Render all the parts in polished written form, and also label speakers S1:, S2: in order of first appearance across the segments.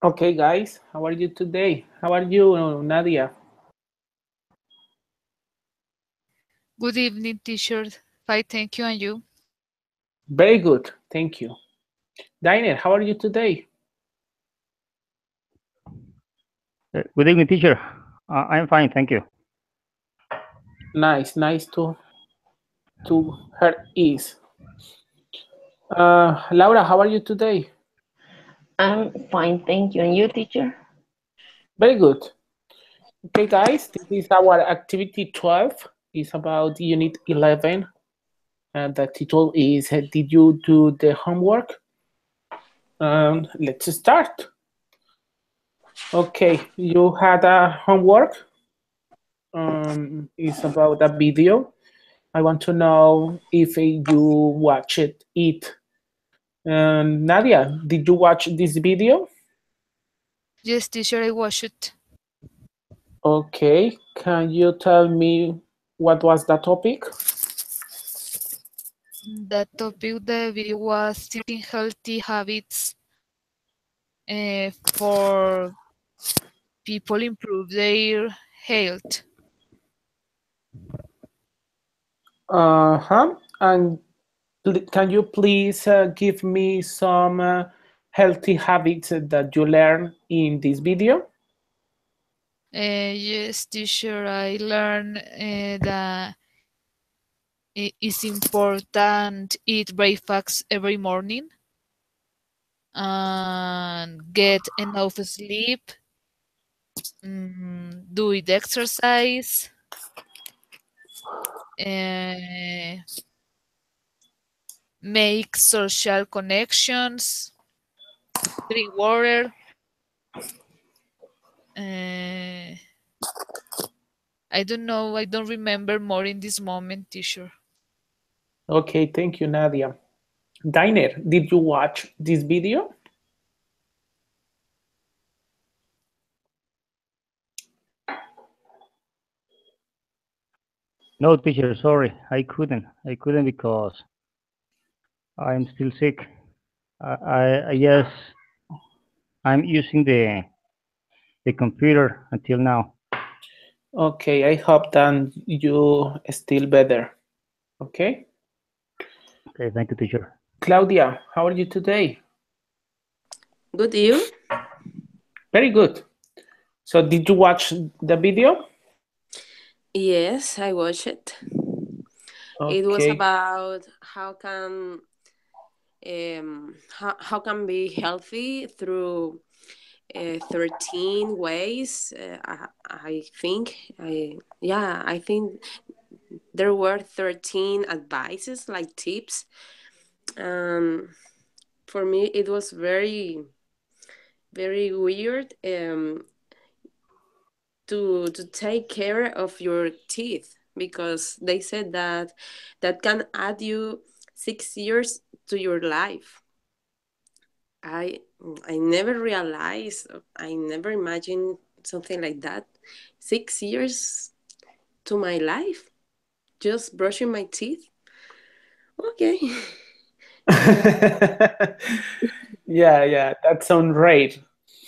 S1: Okay, guys, how are you today? How are you, Nadia?
S2: Good evening, teacher. Fine, thank you, and you?
S1: Very good, thank you. Diner, how are you today?
S3: Good evening, teacher. I'm fine, thank you.
S1: Nice to her is. Laura, how are you today?
S4: I'm fine, thank you. And you, teacher?
S1: Very good. Okay, guys, this is our activity 12. It's about unit 11. And the title is Did you do the homework? Let's start. Okay, you had a homework. It's about a video. I want to know if you watched it. Nadia, did you watch this video?
S2: Yes, teacher, I watched it.
S1: Okay, can you tell me what was the topic?
S2: The topic of the video was 13 healthy habits for people improve their health.
S1: Uh-huh. And can you please give me some healthy habits that you learn in this video?
S2: Yes, teacher, I learned that it's important eat breakfast every morning and get enough sleep, do it exercise, uh, make social connections, drink water. Uh, I don't know. I don't remember more in this moment, teacher.
S1: Okay, thank you, Nadia. Diner, did you watch this video?
S3: No, teacher, sorry, I couldn't. I couldn't because I'm still sick. I yes, I'm using the computer until now.
S1: Okay, I hope that you still better. Okay.
S3: Okay, thank you, teacher.
S1: Claudia, how are you today?
S5: Good, you?
S1: Very good. So did you watch the video?
S5: Yes, I watched it. It was
S1: Okay.
S5: about how can be healthy through 13 ways. I think I think there were 13 advices like tips. Um, for me, it was very weird. To take care of your teeth because they said that that can add you 6 years to your life. I I never realized, I never imagined something like that. 6 years to my life, just brushing my teeth. Okay.
S1: Yeah, that sounds great.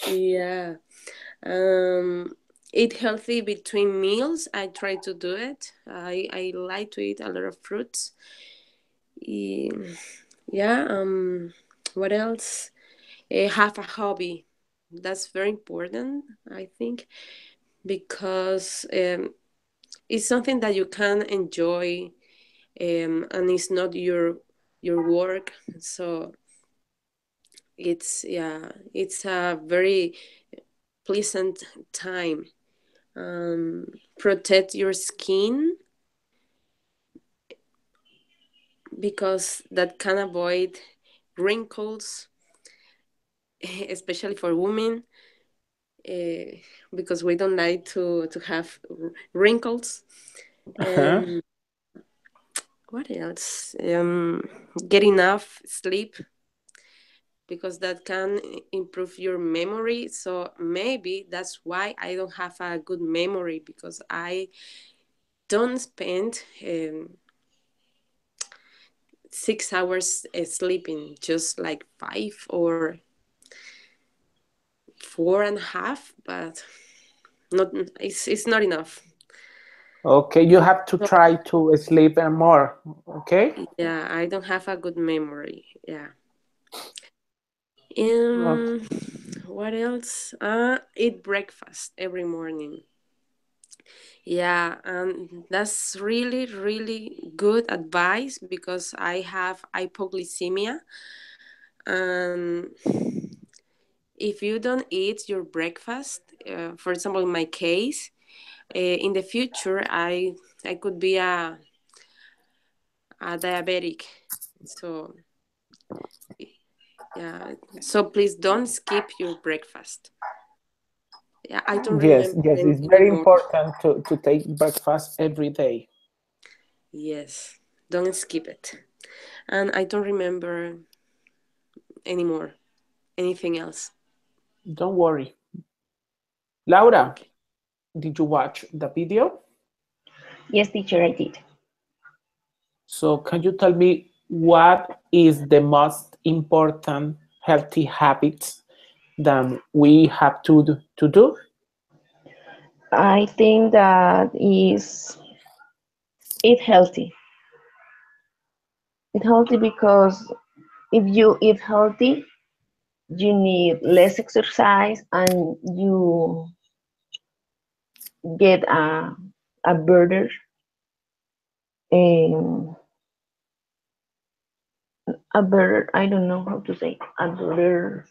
S5: Yeah. Um, Eat healthy between meals. I try to do it. I like to eat a lot of fruits. Um, yeah. What else? Have a hobby. That's very important, I think, because it's something that you can enjoy, and it's not your work. So it's a very pleasant time. Protect your skin because that can avoid wrinkles, especially for women, uh, because we don't like to have wrinkles.
S1: Uh-huh.
S5: And what else? Get enough sleep because that can improve your memory. So maybe that's why I don't have a good memory because I don't spend 6 hours sleeping, just like five or 4.5, but not it's not enough.
S1: Okay, you have to try to sleep more. Okay.
S5: Yeah, I don't have a good memory. Yeah.
S1: Okay.
S5: What else? Eat breakfast every morning. Yeah, that's really, really good advice because I have hypoglycemia. And if you don't eat your breakfast, for example, in my case, in the future, I could be a diabetic. So yeah, so please don't skip your breakfast. Yeah, I don't
S1: Yes,
S5: remember
S1: yes, it's very
S5: anymore.
S1: important to take breakfast every day.
S5: Yes, don't skip it. And I don't remember anymore anything else.
S1: Don't worry. Laura,
S5: Okay.
S1: did you watch the video?
S4: Yes, teacher, I did.
S1: So can you tell me what is the most important healthy habits that we have to do?
S4: I think that is eat healthy. Eat healthy because if you eat healthy, you need less exercise and you get a better um, I don't know how to say a better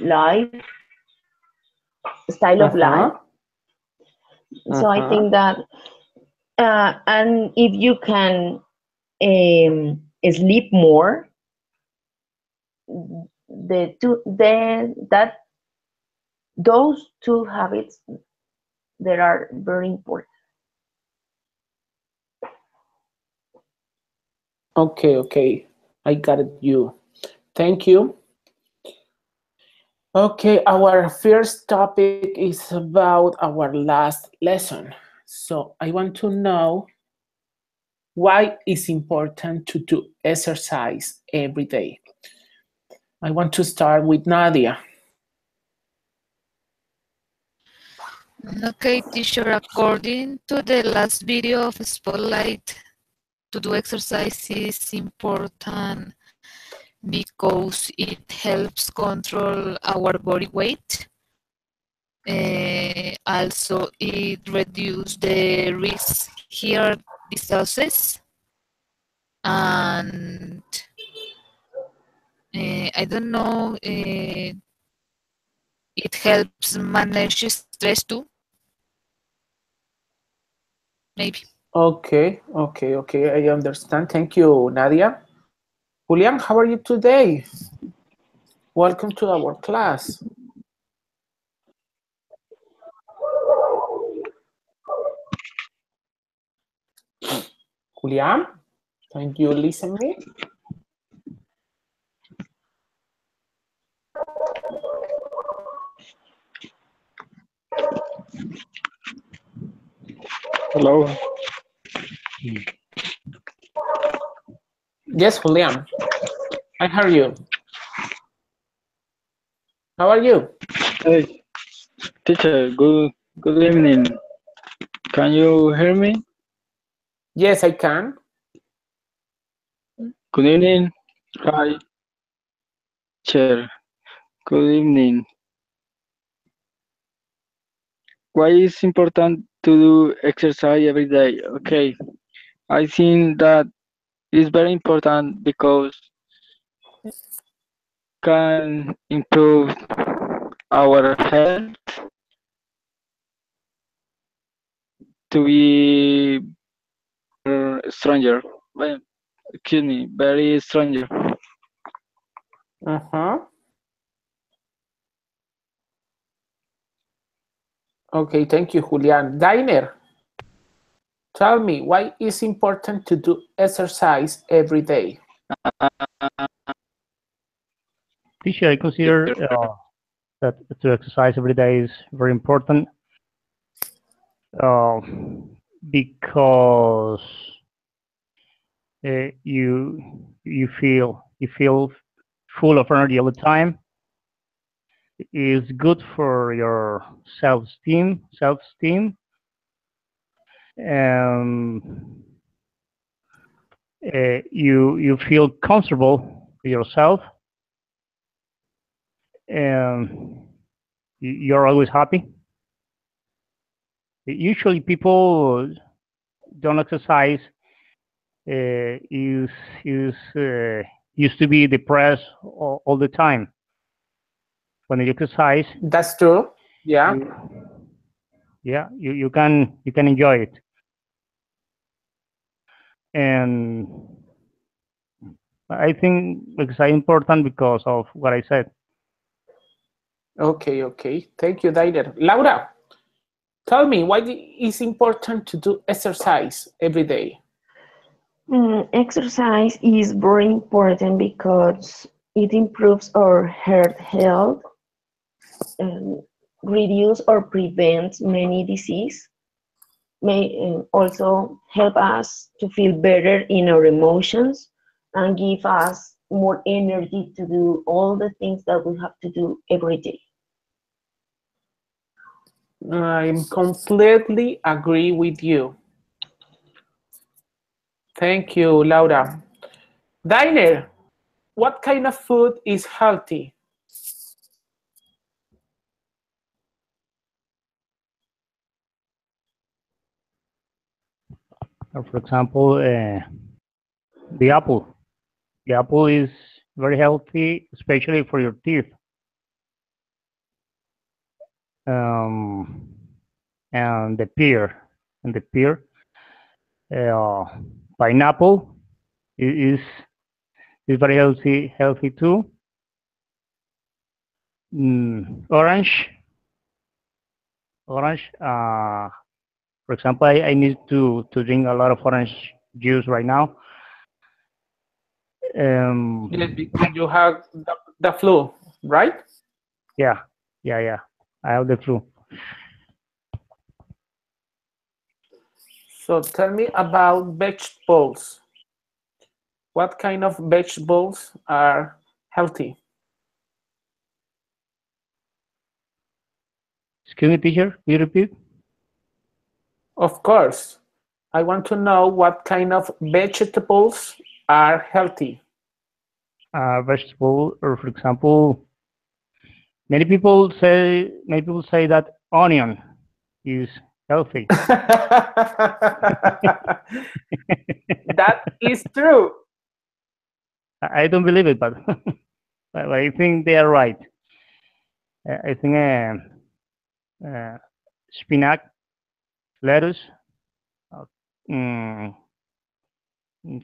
S4: life style of life.
S1: Uh-huh.
S4: So I
S1: Uh-huh.
S4: think that and if you can sleep more, that those two habits that are very important.
S1: Okay, okay. I got it you. Thank you. Okay, our first topic is about our last lesson. So I want to know why it's important to do exercise every day. I want to start with Nadia.
S2: Okay, teacher, according to the last video of Spotlight, to do exercise is important because it helps control our body weight. Also, it reduces the risk heart diseases, and I don't know, it helps manage stress too, maybe.
S1: Okay, okay, okay. I understand. Thank you, Nadia. Julian, how are you today? Welcome to our class. Julian, can you listen me?
S6: Hello.
S1: Yes, Julian. I hear you. How are you?
S6: Hey, teacher. Good evening. Can you hear me?
S1: Yes, I can.
S6: Good evening. Hi, teacher. Good evening. Why is important to do exercise every day? Okay, I think that is very important because can improve our health to be stronger. Well, excuse me, very stronger.
S1: Uh-huh. Okay, thank you, Julian. Dainer, tell me why it's important to do exercise every day.
S3: Teacher, I consider that to exercise every day is very important uh, because you feel full of energy all the time. is good for your self-esteem. Um, you feel comfortable with yourself. You're always happy. Usually, people don't exercise is used to be depressed all the time. When you exercise,
S1: That's true. Yeah.
S3: you can enjoy it, and I think it's important because of what I said.
S1: Okay, okay. Thank you, Dainer. Laura, tell me why it's important to do exercise every day.
S4: Exercise is very important because it improves our heart health and reduce or prevent many disease. May also help us to feel better in our emotions and give us more energy to do all the things that we have to do every day.
S1: I completely agree with you. Thank you, Laura. Dainer, what kind of food is healthy?
S3: For example, the apple. The apple is very healthy, especially for your teeth. Um, and the pear, uh, pineapple is very healthy too. Orange. For example, I need to drink a lot of orange juice right now.
S1: Yes, because you have the flu, right?
S3: Yeah. I have the flu.
S1: So tell me about vegetables. What kind of vegetables are healthy?
S3: Excuse me, teacher. Will you repeat?
S1: Of course. I want to know what kind of vegetables are healthy.
S3: Vegetable, or for example, many people say that onion is healthy.
S1: That is true.
S3: I don't believe it, but but I think they are right. I think spinach, lettuce, uh, mm,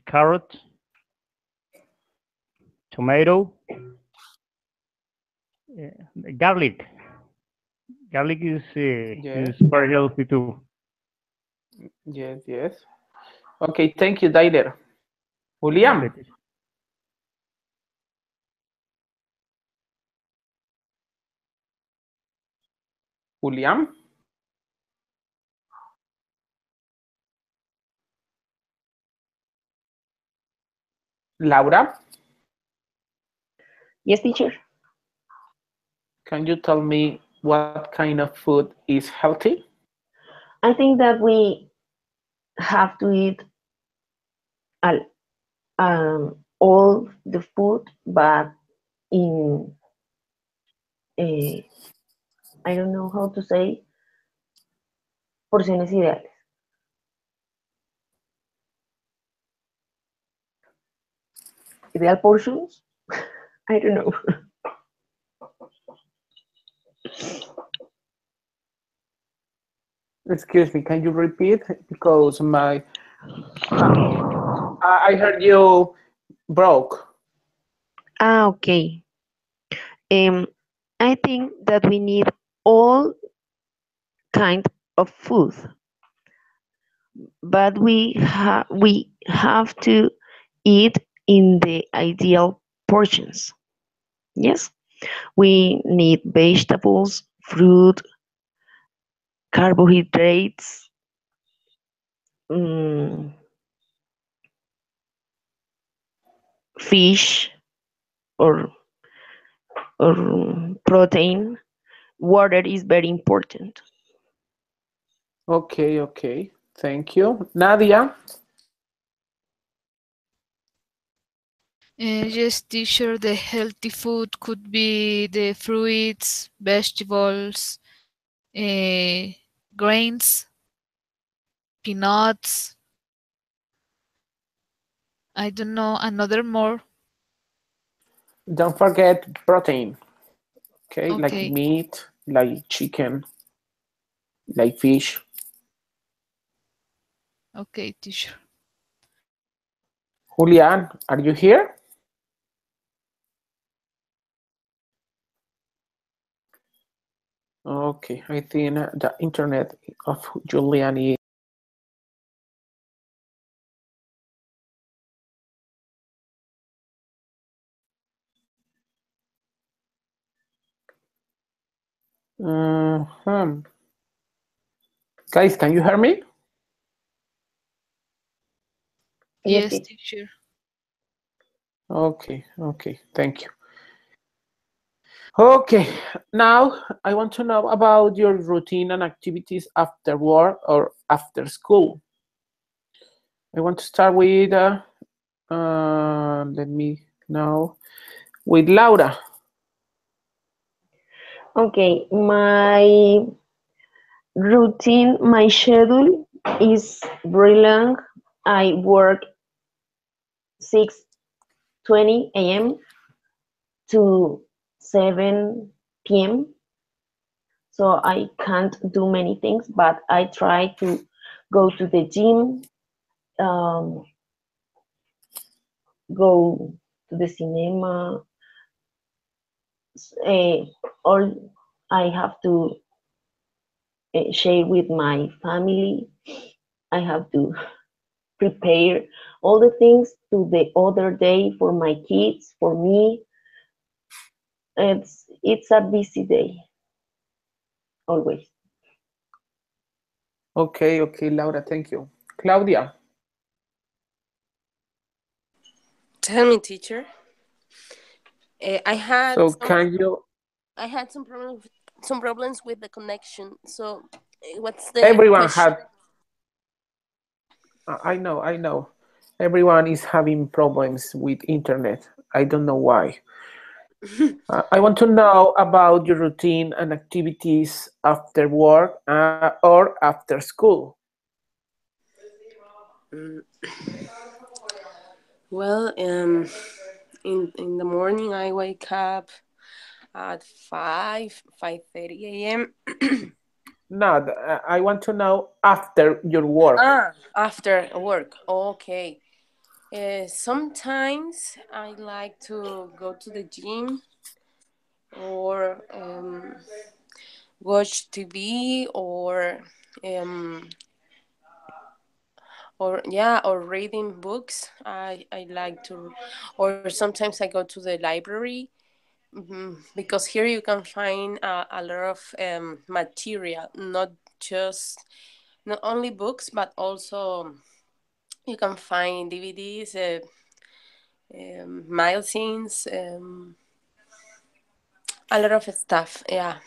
S3: carrot, tomato, garlic. Garlic
S1: Yes,
S3: is very healthy too.
S1: yes, yes. Okay, thank you, Daider.
S3: Okay,
S1: Julian,
S3: teacher.
S1: Julian, Laura,
S4: Yes, teacher.
S1: can you tell me what kind of food is healthy?
S4: I think that we have to eat all the food, but in I don't know how to say porciones ideales. Ideal portions? I don't know.
S1: Excuse me, can you repeat? Because I heard you broke.
S4: Okay. Um, I think that we need all kind of food, but we have to eat in the ideal portions. Yes, we need vegetables, fruit, carbohydrates, mm, fish, or or protein, water is very important.
S1: Okay, okay. Thank you. Nadia?
S2: Yes, teacher, the healthy food could be the fruits, vegetables, uh, grains, peanuts. I don't know, another more.
S1: Don't forget protein. Okay, like
S2: Okay,
S1: meat, like chicken, like fish.
S2: okay, teacher.
S1: Julian, are you here? Okay, I think the internet of Julian is. Mhm. Guys, can you hear me?
S4: Yes,
S2: Yes,
S4: teacher.
S2: teacher.
S1: Okay, okay, thank you. Okay, now I want to know about your routine and activities after work or after school. I want to start with, let me know, with Laura.
S4: Okay, my routine, my schedule is very long. I work 6:20 a.m. to 7 p.m. So I can't do many things, but I try to go to the gym, um, go to the cinema. Uh, all I have to share with my family. I have to prepare all the things to the other day for my kids, for me. It's a busy day always.
S1: Okay, okay, Laura, thank you. Claudia.
S5: Tell me, teacher. I had
S1: So can you,
S5: some problems with the connection. So, what's the
S1: everyone
S5: question?
S1: had, I know. Everyone is having problems with internet. I don't know why. I want to know about your routine and activities after work or after school.
S5: Mm, well, in the morning I wake up at 5:30 a.m.
S1: No, I want to know after your work.
S5: After work. Okay. Sometimes I like to go to the gym or watch TV um, or yeah, or reading books. I like to, or sometimes I go to the library. Because here you can find a lot of material, not only books, but also you can find DVDs, magazines, a lot of stuff. Yeah,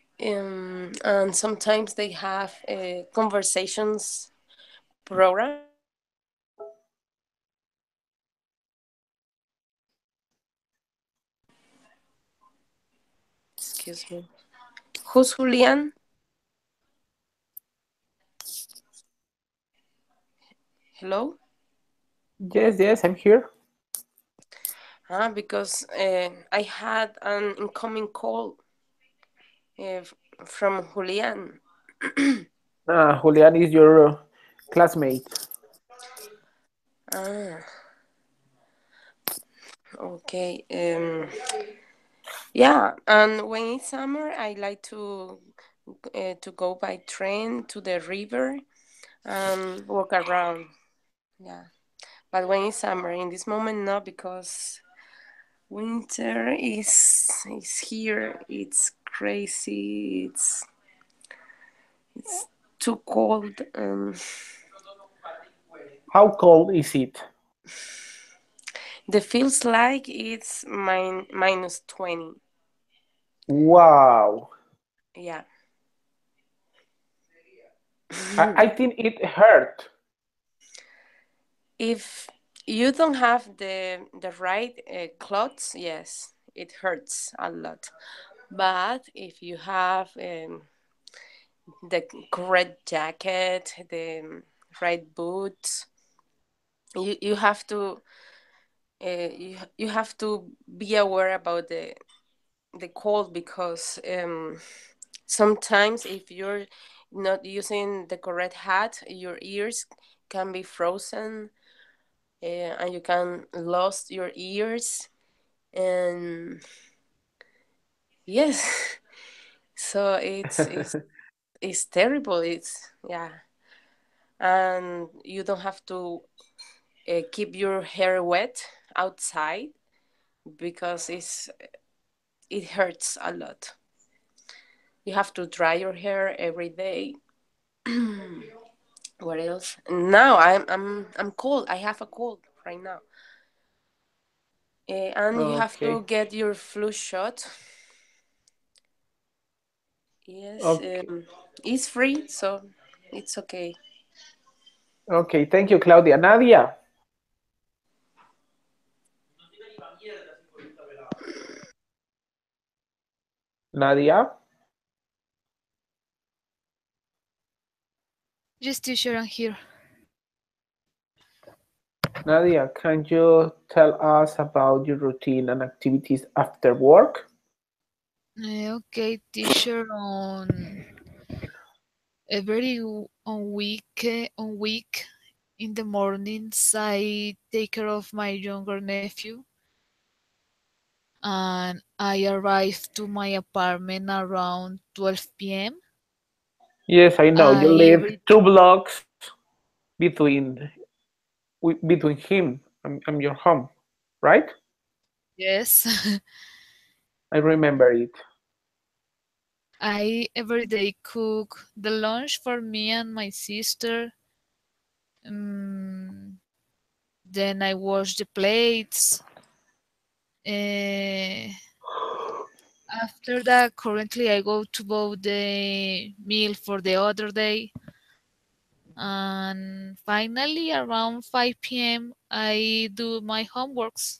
S5: and sometimes they have conversations programs. Excuse me. Who's Julian? Hello.
S1: Yes, yes, I'm here.
S5: Because I had an incoming call uh, from Julian.
S1: Julian is your classmate.
S5: Ah, okay. Yeah, and when it's summer, I like to go by train to the river and walk around. Yeah, but when it's summer, in this moment, no, because winter is here. It's crazy. It's too cold.
S1: How cold is it?
S5: The feels like it's minus 20.
S1: Wow.
S5: Yeah.
S1: I think it hurt.
S5: If you don't have the right clothes, yes, it hurts a lot. But if you have the correct jacket, the right boots, you have to you have to be aware about the cold because sometimes if you're not using the correct hat, your ears can be frozen and you can lose your ears and yes, so it's terrible. It's yeah, and you don't have to keep your hair wet outside because it hurts a lot. You have to dry your hair every day. What else? Now I'm cold. I have a cold right now. And you have to
S1: Okay.
S5: get your flu shot. Yes,
S1: Okay.
S5: it's free, so it's okay.
S1: Okay. Thank you, Claudia. Nadia. Nadia.
S2: Just teacher, I'm here.
S1: Nadia, can you tell us about your routine and activities after work?
S2: Okay, teacher. On week in the mornings, I take care of my younger nephew, and I arrive to my apartment around 12 p.m.
S1: Yes, I know. You
S2: I
S1: live
S2: every
S1: 2 blocks between between him and your home, right?
S2: yes,
S1: I remember it.
S2: I every day cook the lunch for me and my sister. Um, then I wash the plates. Uh, After that, currently I go to buy the meal for the other day. And finally, around 5 p.m., I do my homeworks.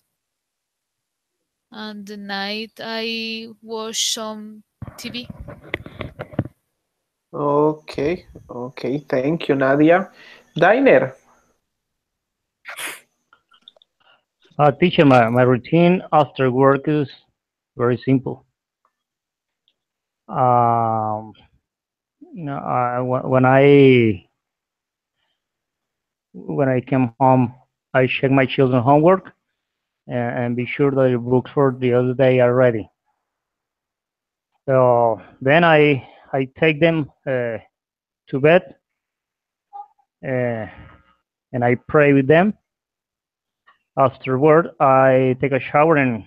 S2: And the night I watch some TV.
S1: Okay, okay. Thank you, Nadia. Diner.
S3: Teacher, my routine after work is very simple. Um, when I come home, I check my children homework and be sure that the books for the other day are ready. So then I take them to bed uh, and I pray with them. Afterward, I take a shower and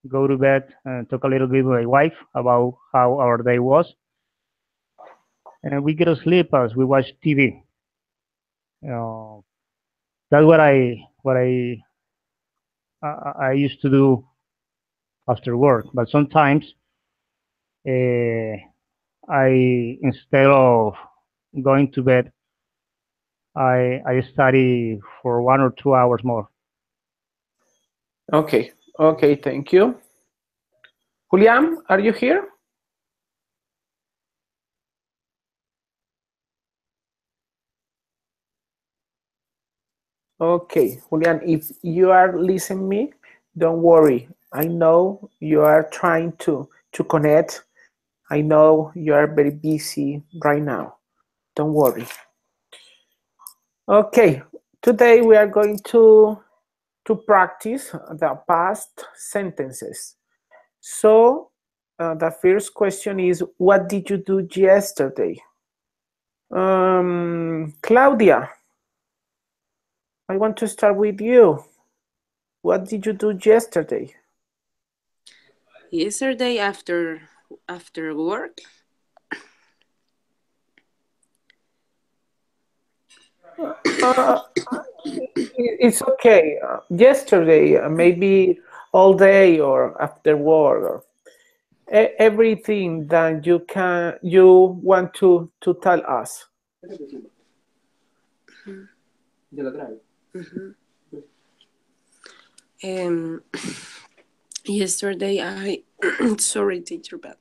S3: go to bed and talk a little bit with my wife about how our day was, and we get to sleep as we watch TV. Uh, that's what I used to do after work. But sometimes uh, I instead of going to bed, I study for 1 or 2 hours more.
S1: Okay, okay. Thank you. Julian, are you here? Okay, Julian, if you are listening me, don't worry. I know you are trying to connect. I know you are very busy right now. Don't worry. Okay, today we are going to practice the past sentences. So the first question is, what did you do yesterday? Claudia, I want to start with you. What did you do yesterday?
S5: Yesterday after work,
S1: Uh, it's okay. Yesterday, maybe all day or after work, or everything that you want to tell us.
S5: Um, yesterday I sorry teacher, but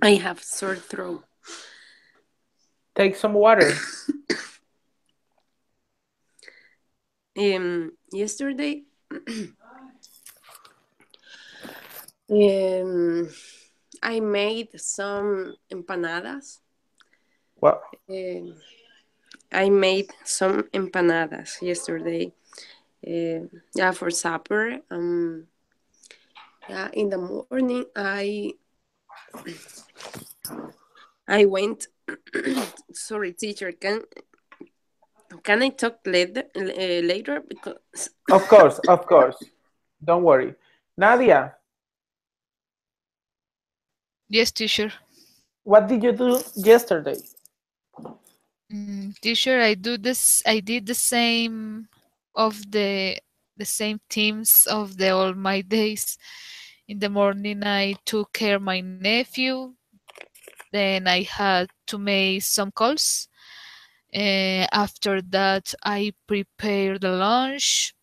S5: I have sore throat.
S1: Take some water.
S5: Yesterday I made some empanadas.
S1: Well,
S5: Um, I made some empanadas yesterday. Yeah, for supper. Yeah, in the morning I went. Sorry, teacher. Can I talk later? Because
S1: of course, of course. Don't worry. Nadia,
S2: Yes, teacher.
S1: what did you do yesterday?
S2: Teacher, I did the same of the same themes of the all my days. In the morning, I took care my nephew. Then I had to make some calls. After that, I prepared the lunch.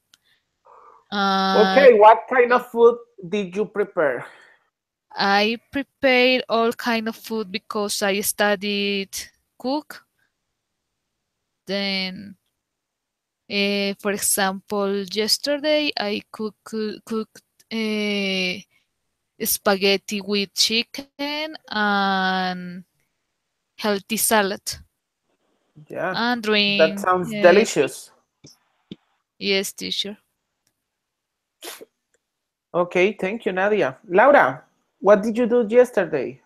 S2: Uh,
S1: Okay, what kind of food did you prepare?
S2: I prepared all kind of food because I studied cook. Then, for example, yesterday I cooked spaghetti with chicken and healthy salad
S1: Yeah,
S2: and
S1: that
S2: drink.
S1: sounds delicious.
S2: Yes, teacher.
S1: Okay, thank you, Nadia. Laura, what did you do yesterday?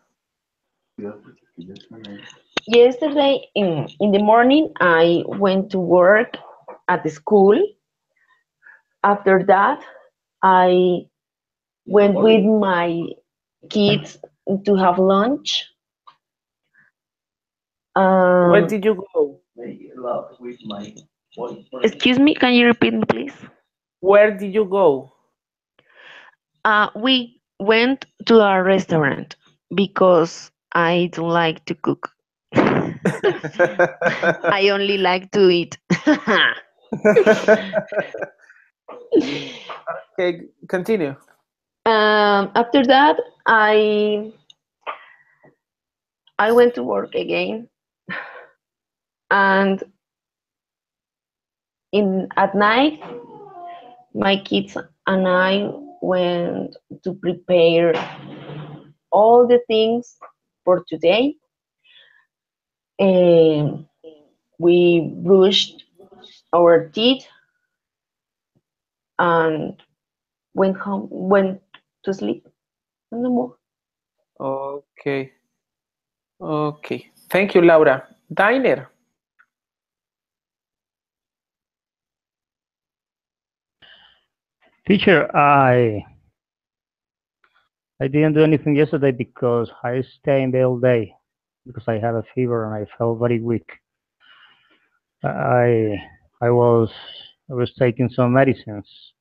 S4: Yesterday in the morning, I went to work at the school. After that, I went with my kids to have lunch.
S1: Where
S4: Um,
S1: did you go?
S4: excuse me, can you repeat, please?
S1: Where did you go?
S4: We went to a restaurant because I don't like to cook. I only like to eat.
S1: Okay, continue.
S4: After that, I went to work again, and in at night, my kids and I went to prepare all the things for today. And we brushed our teeth and went to sleep. No more.
S1: Okay, okay. Thank you, Laura. Diner.
S3: Teacher, I didn't do anything yesterday because I stayed in bed all day because I had a fever and I felt very weak. I I was taking some medicines.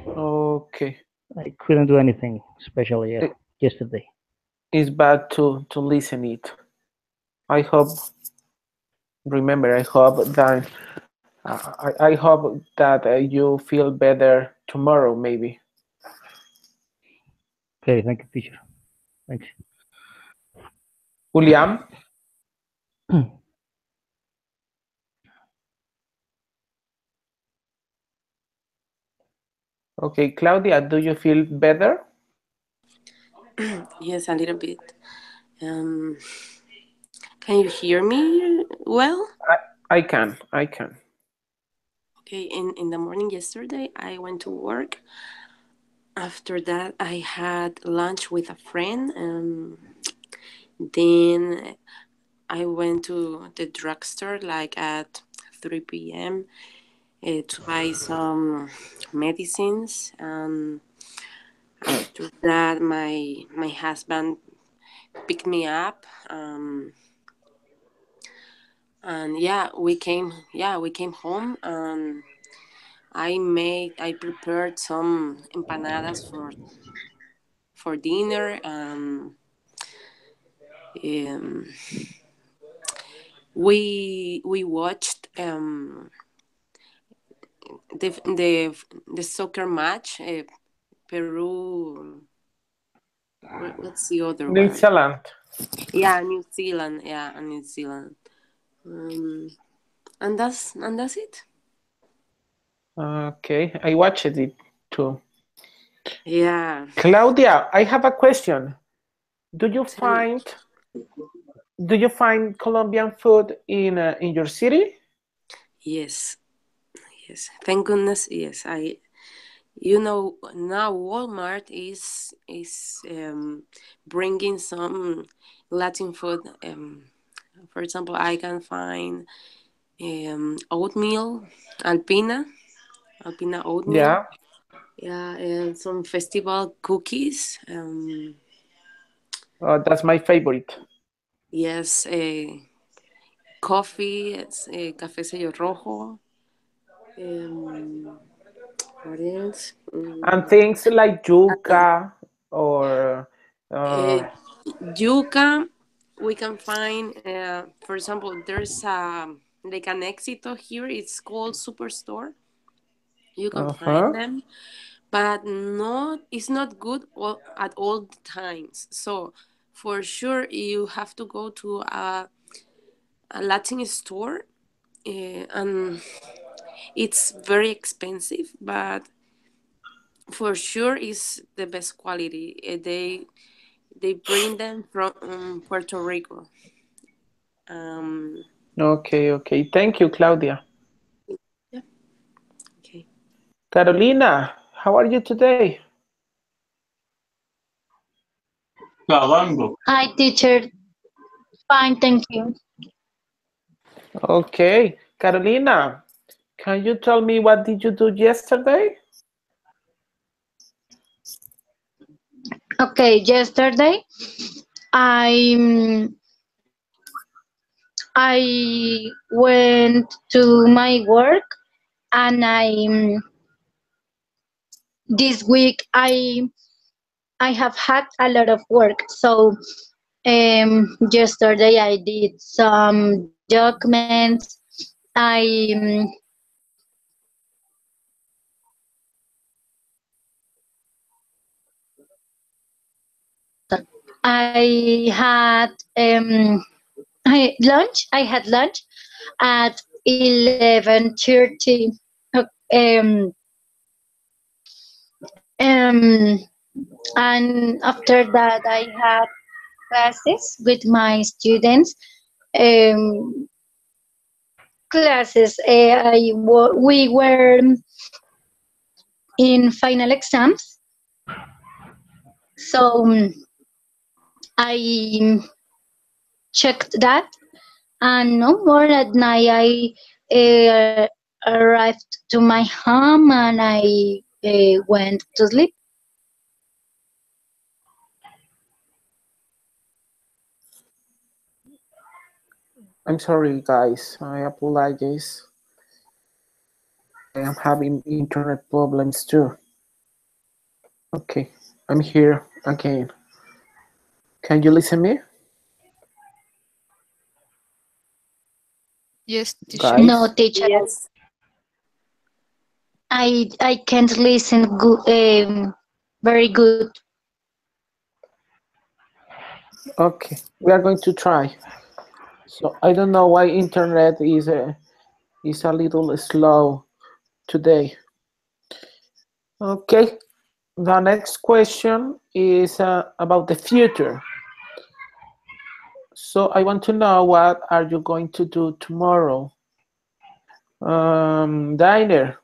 S1: Okay.
S3: I couldn't do anything special
S1: It,
S3: yesterday.
S1: it's bad to listen it. I hope, remember, I hope that I hope that you feel better tomorrow, maybe.
S3: Okay, thank you, teacher. Thanks.
S1: Julian. Okay, Claudia, do you feel better?
S5: yes, a little bit. Um, can you hear me well?
S1: I can. I can.
S5: Okay, in the morning yesterday, I went to work. After that, I had lunch with a friend. Then I went to the drugstore like at 3 p.m. To buy some medicines. After that, my husband picked me up. And yeah, we came home, and I prepared some empanadas for dinner, and um, we watched the soccer match, Peru. What's the other
S1: New
S5: one?
S1: Zealand.
S5: Yeah, New Zealand. Yeah, New Zealand. Um, and that's it.
S1: Okay, I watched it too.
S5: Yeah.
S1: Claudia, I have a question. Do you
S5: Tell me.
S1: find do you find Colombian food in your city?
S5: Yes. Yes. Thank goodness. Yes. Now Walmart is bringing some Latin food. For example, I can find oatmeal, Alpina, Alpina oatmeal.
S1: Yeah.
S5: Yeah, and some festival cookies.
S1: That's my favorite.
S5: Yes, coffee, it's café sello rojo. Um, what else?
S1: And things like yuca or uh,
S5: Uh, Yuca, we can find, for example, there's like an Éxito here. It's called Superstore. You can find
S1: uh-huh.
S5: them, but it's not good at all the times. So for sure, you have to go to a Latin store, and it's very expensive, but for sure is the best quality. They bring them from Puerto Rico. Um,
S1: Okay, okay. Thank you, Claudia.
S5: yeah. Okay.
S1: Carolina, how are you today?
S7: Hi, teacher. Fine, thank you.
S1: Okay. Carolina, can you tell me what did you do yesterday?
S7: Okay, yesterday I I went to my work and this week I have had a lot of work. So yesterday I did some documents. I had lunch. I had lunch at 11:30. Um, um, and after that, I had classes with my students. Um, classes. We were in final exams, so I checked that, and no more at night. I arrived to my home and I went to sleep.
S1: I'm sorry, guys. I apologize. I am having internet problems too. Okay, I'm here again. Can you listen me,
S2: Yes, teacher.
S7: No,
S1: guys?
S7: teacher,
S5: Yes.
S7: I can't listen good, very good.
S1: Okay, we are going to try. So I don't know why internet is a little slow today. Okay, the next question is about the future. So I want to know what are you going to do tomorrow? Diner,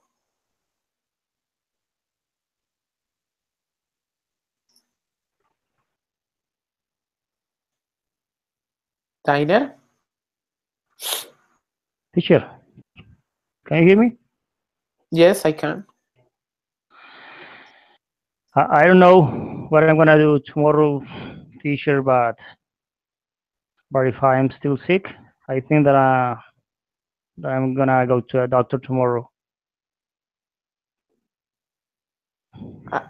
S1: Diner?
S3: Teacher, can you hear me?
S1: Yes, I can.
S3: I don't know what I'm gonna do tomorrow, teacher, but if I'm still sick, I think that that I'm gonna go to a doctor tomorrow.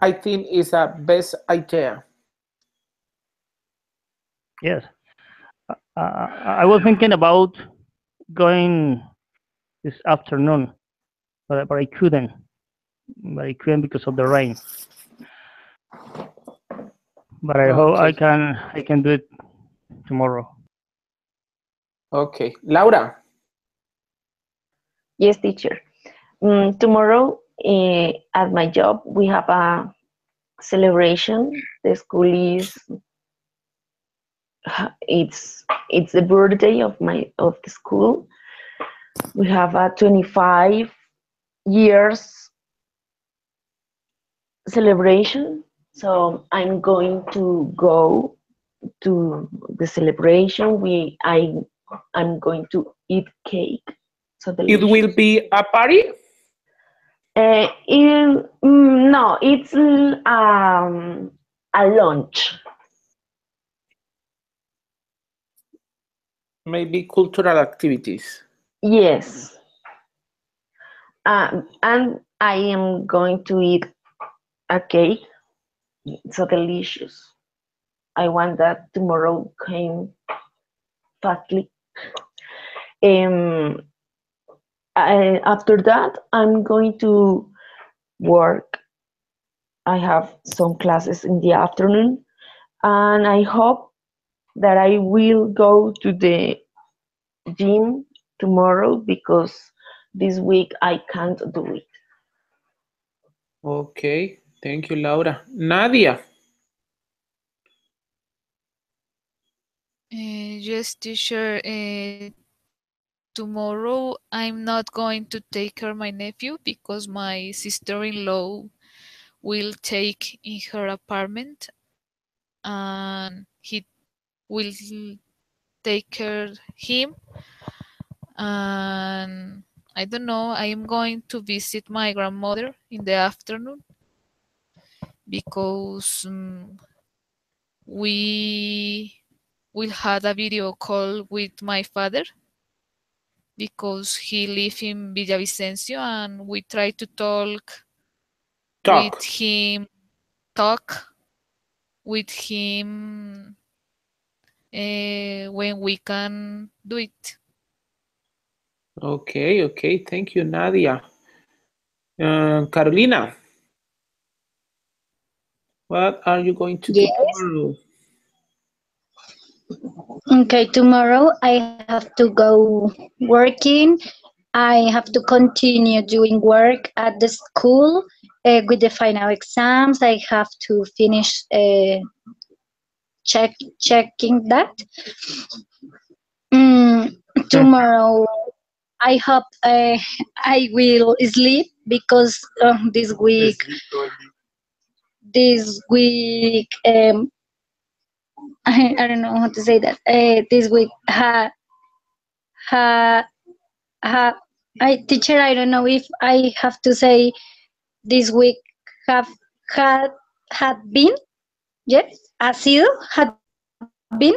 S1: I think it's a best idea.
S3: Yes, I was thinking about going this afternoon, but I couldn't. But I couldn't because of the rain. But I hope
S1: Okay.
S3: I can do it tomorrow.
S1: Okay. Laura.
S4: Yes, teacher. Tomorrow at my job, we have a celebration. The school is it's the birthday of the school. We have a 25 years celebration, so I'm going to go to the celebration. I'm going to eat cake. So
S1: It will
S4: delicious.
S1: be a party?
S4: No, it's a lunch.
S1: Maybe cultural activities.
S4: Yes. And I am going to eat a cake. It's so delicious. I want that tomorrow came fastly. Um, after that, I'm going to work. I have some classes in the afternoon, and I hope that I will go to the gym tomorrow because this week I can't do it.
S1: Okay. Thank you, Laura. Nadia.
S2: Yes, teacher. Tomorrow I'm not going to take care of my nephew because my sister-in-law will take in her apartment and he will take care him. And I don't know, I am going to visit my grandmother in the afternoon because we will had a video call with my father because he live in Villavicencio and we try to with
S1: Talk.
S2: him, talk with him when we can do it.
S1: Okay, okay. Thank you, Nadia. Carolina, what are you going to do
S7: Yes.
S1: tomorrow?
S7: Okay, tomorrow I have to go working. I have to continue doing work at the school with the final exams. I have to finish checking that. Tomorrow I hope I will sleep because this week I don't know how to say that. This week ha I teacher, I don't know if I have to say this week have had had been, yes, ha sido, had been.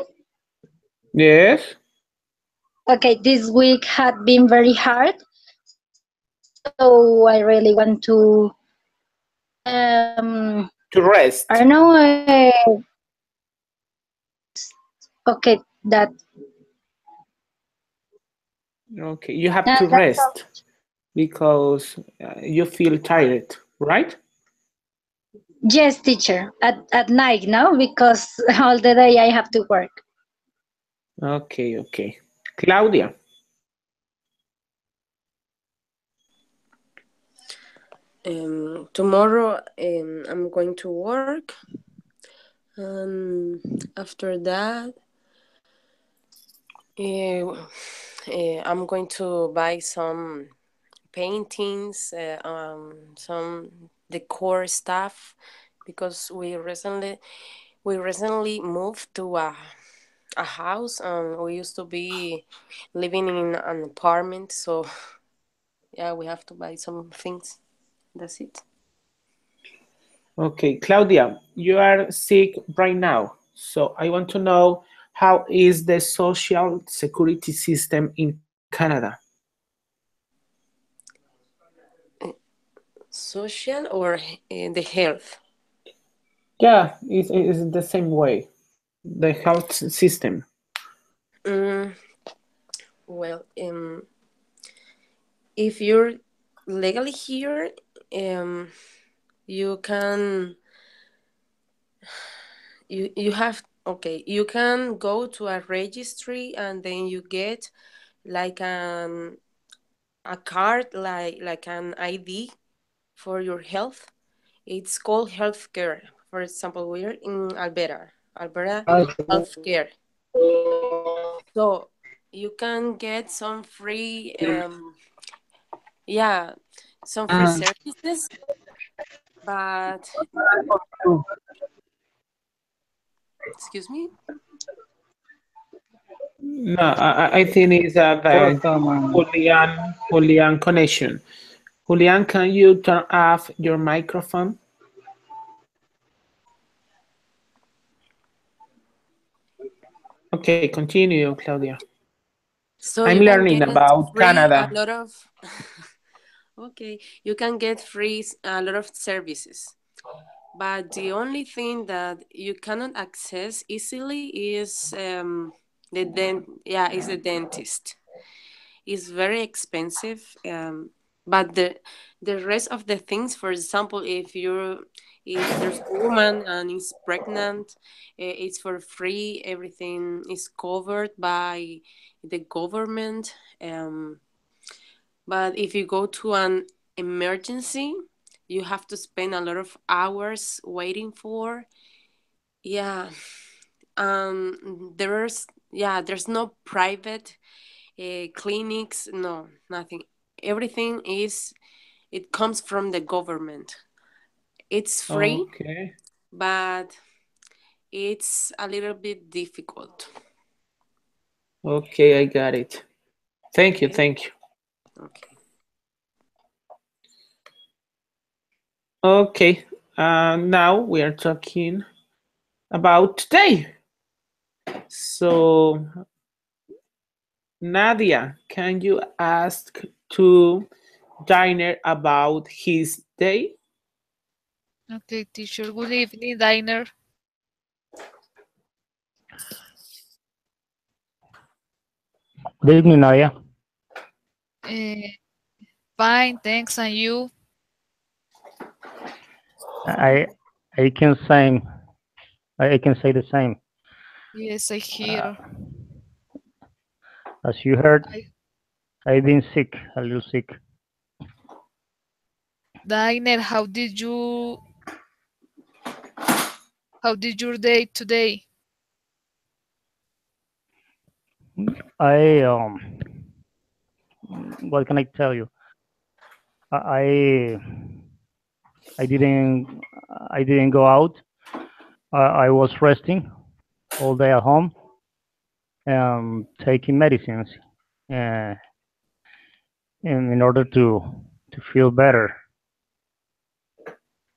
S1: Yes.
S7: Okay, this week had been very hard, so I really want to
S1: To
S7: I
S1: rest.
S7: don't know. Okay, that
S1: Okay, you have to
S7: that's all.
S1: rest because you feel tired, right?
S7: Yes, teacher. At night, no, because all the day I have to work.
S1: Okay, okay. Claudia.
S5: Tomorrow I'm going to work. After that, I'm going to buy some paintings, some decor stuff, because we recently moved to a house, and we used to be living in an apartment. So yeah, we have to buy some things. That's it.
S1: Okay, Claudia, you are sick right now. So I want to know how is the social security system in Canada?
S5: social or the health?
S1: Yeah, it's the same way. The health system.
S5: Mm, well, if you're legally here, you can you have okay. You can go to a registry and then you get like a card like an ID for your health. It's called healthcare. For example, we're in Alberta healthcare. So you can get some free, yeah, some free services. But excuse me.
S1: No, I think it's the Julian connection. Julian, can you turn off your microphone? Okay, continue, Claudia.
S5: So
S1: I'm
S5: you can
S1: learning
S5: get
S1: about
S5: free a
S1: Canada.
S5: lot of. Okay, you can get free a lot of services. But the only thing that you cannot access easily is is the dentist. It's very expensive. But the rest of the things, for example, if there's a woman and is pregnant, it's for free. Everything is covered by the government. But if you go to an emergency, you have to spend a lot of hours waiting for. Yeah, there's no private clinics, no, nothing. Everything it comes from the government. It's free,
S1: Okay.
S5: but it's a little bit difficult.
S1: Okay, I got it. Thank you,
S5: Okay.
S1: thank you.
S5: Okay.
S1: Okay, now we are talking about today. So, Nadia, can you ask to Diner about his day?
S2: Okay, teacher. Good evening, Diner.
S3: Good evening, Nadia.
S2: Uh, Fine, thanks. And you?
S3: I I can say I can say the same.
S2: Yes, I
S3: Uh,
S2: hear.
S3: as you heard,
S2: I,
S3: I've been sick, a little sick.
S2: Diner, how did your day today?
S3: I what can I tell you? I I didn't I didn't go out. I was resting all day at home, taking medicines, uh, in order to feel better.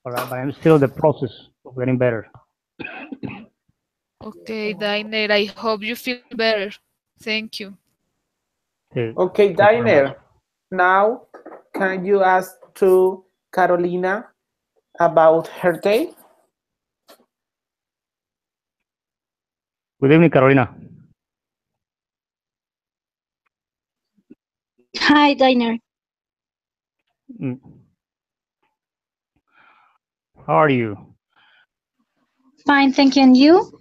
S3: But I'm still in the process of getting better.
S2: Okay, Diner, I hope you feel better. Thank you.
S1: Okay,
S3: Thank you very much.
S1: Diner, now can you ask to Carolina about her day?
S3: Good evening, Carolina.
S7: Hi, Diner.
S3: Mm, how are you?
S7: Fine, thank you. And you?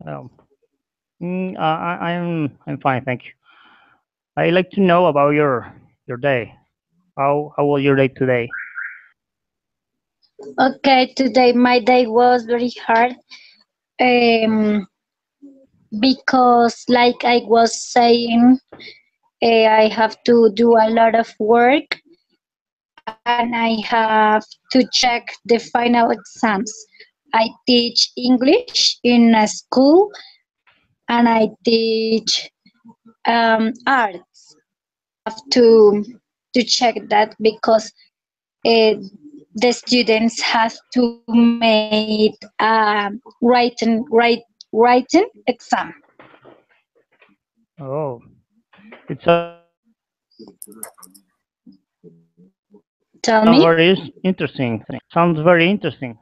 S3: Um, I'm fine, thank you. I'd like to know about your day. How was your day today?
S7: Okay, today my day was very hard. Um, because, like I was saying, I have to do a lot of work and I have to check the final exams. I teach English in a school and I teach arts. I have to check that because uh, the students have to make a writing exam.
S3: Oh, it sounds like a lot of work.
S7: Tell
S3: Sounds
S7: me.
S3: very interesting. Sounds very interesting.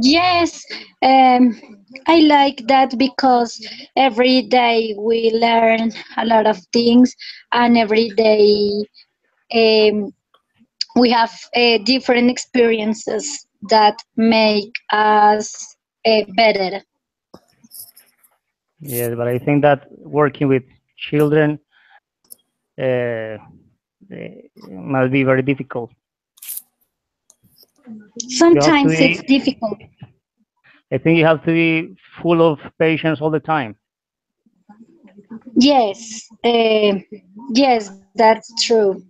S7: Yes, I like that because every day we learn a lot of things, and every day um, we have different experiences that make us better.
S3: Yes, but I think that working with children uh, must be very difficult. You have to
S7: Sometimes it's
S3: be,
S7: difficult.
S3: I think you have to be full of patience all the time.
S7: Yes, yes, that's true.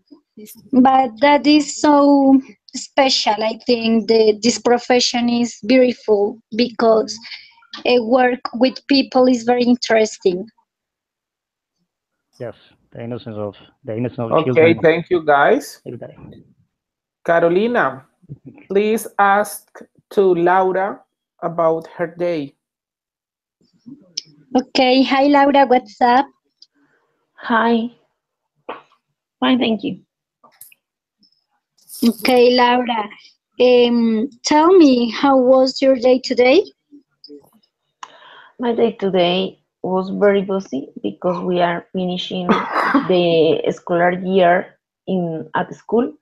S7: But that is so special. I think this profession is beautiful because work with people is very interesting.
S3: Yes, the innocence of
S1: Okay,
S3: children.
S1: thank you, guys.
S3: Like that.
S1: Carolina, please ask to Laura about her day.
S7: Okay, hi Laura, what's up?
S4: Hi, fine, thank you.
S7: Okay, Laura, tell me how was your day today?
S4: My day today was very busy because we are finishing the scholar year in at school,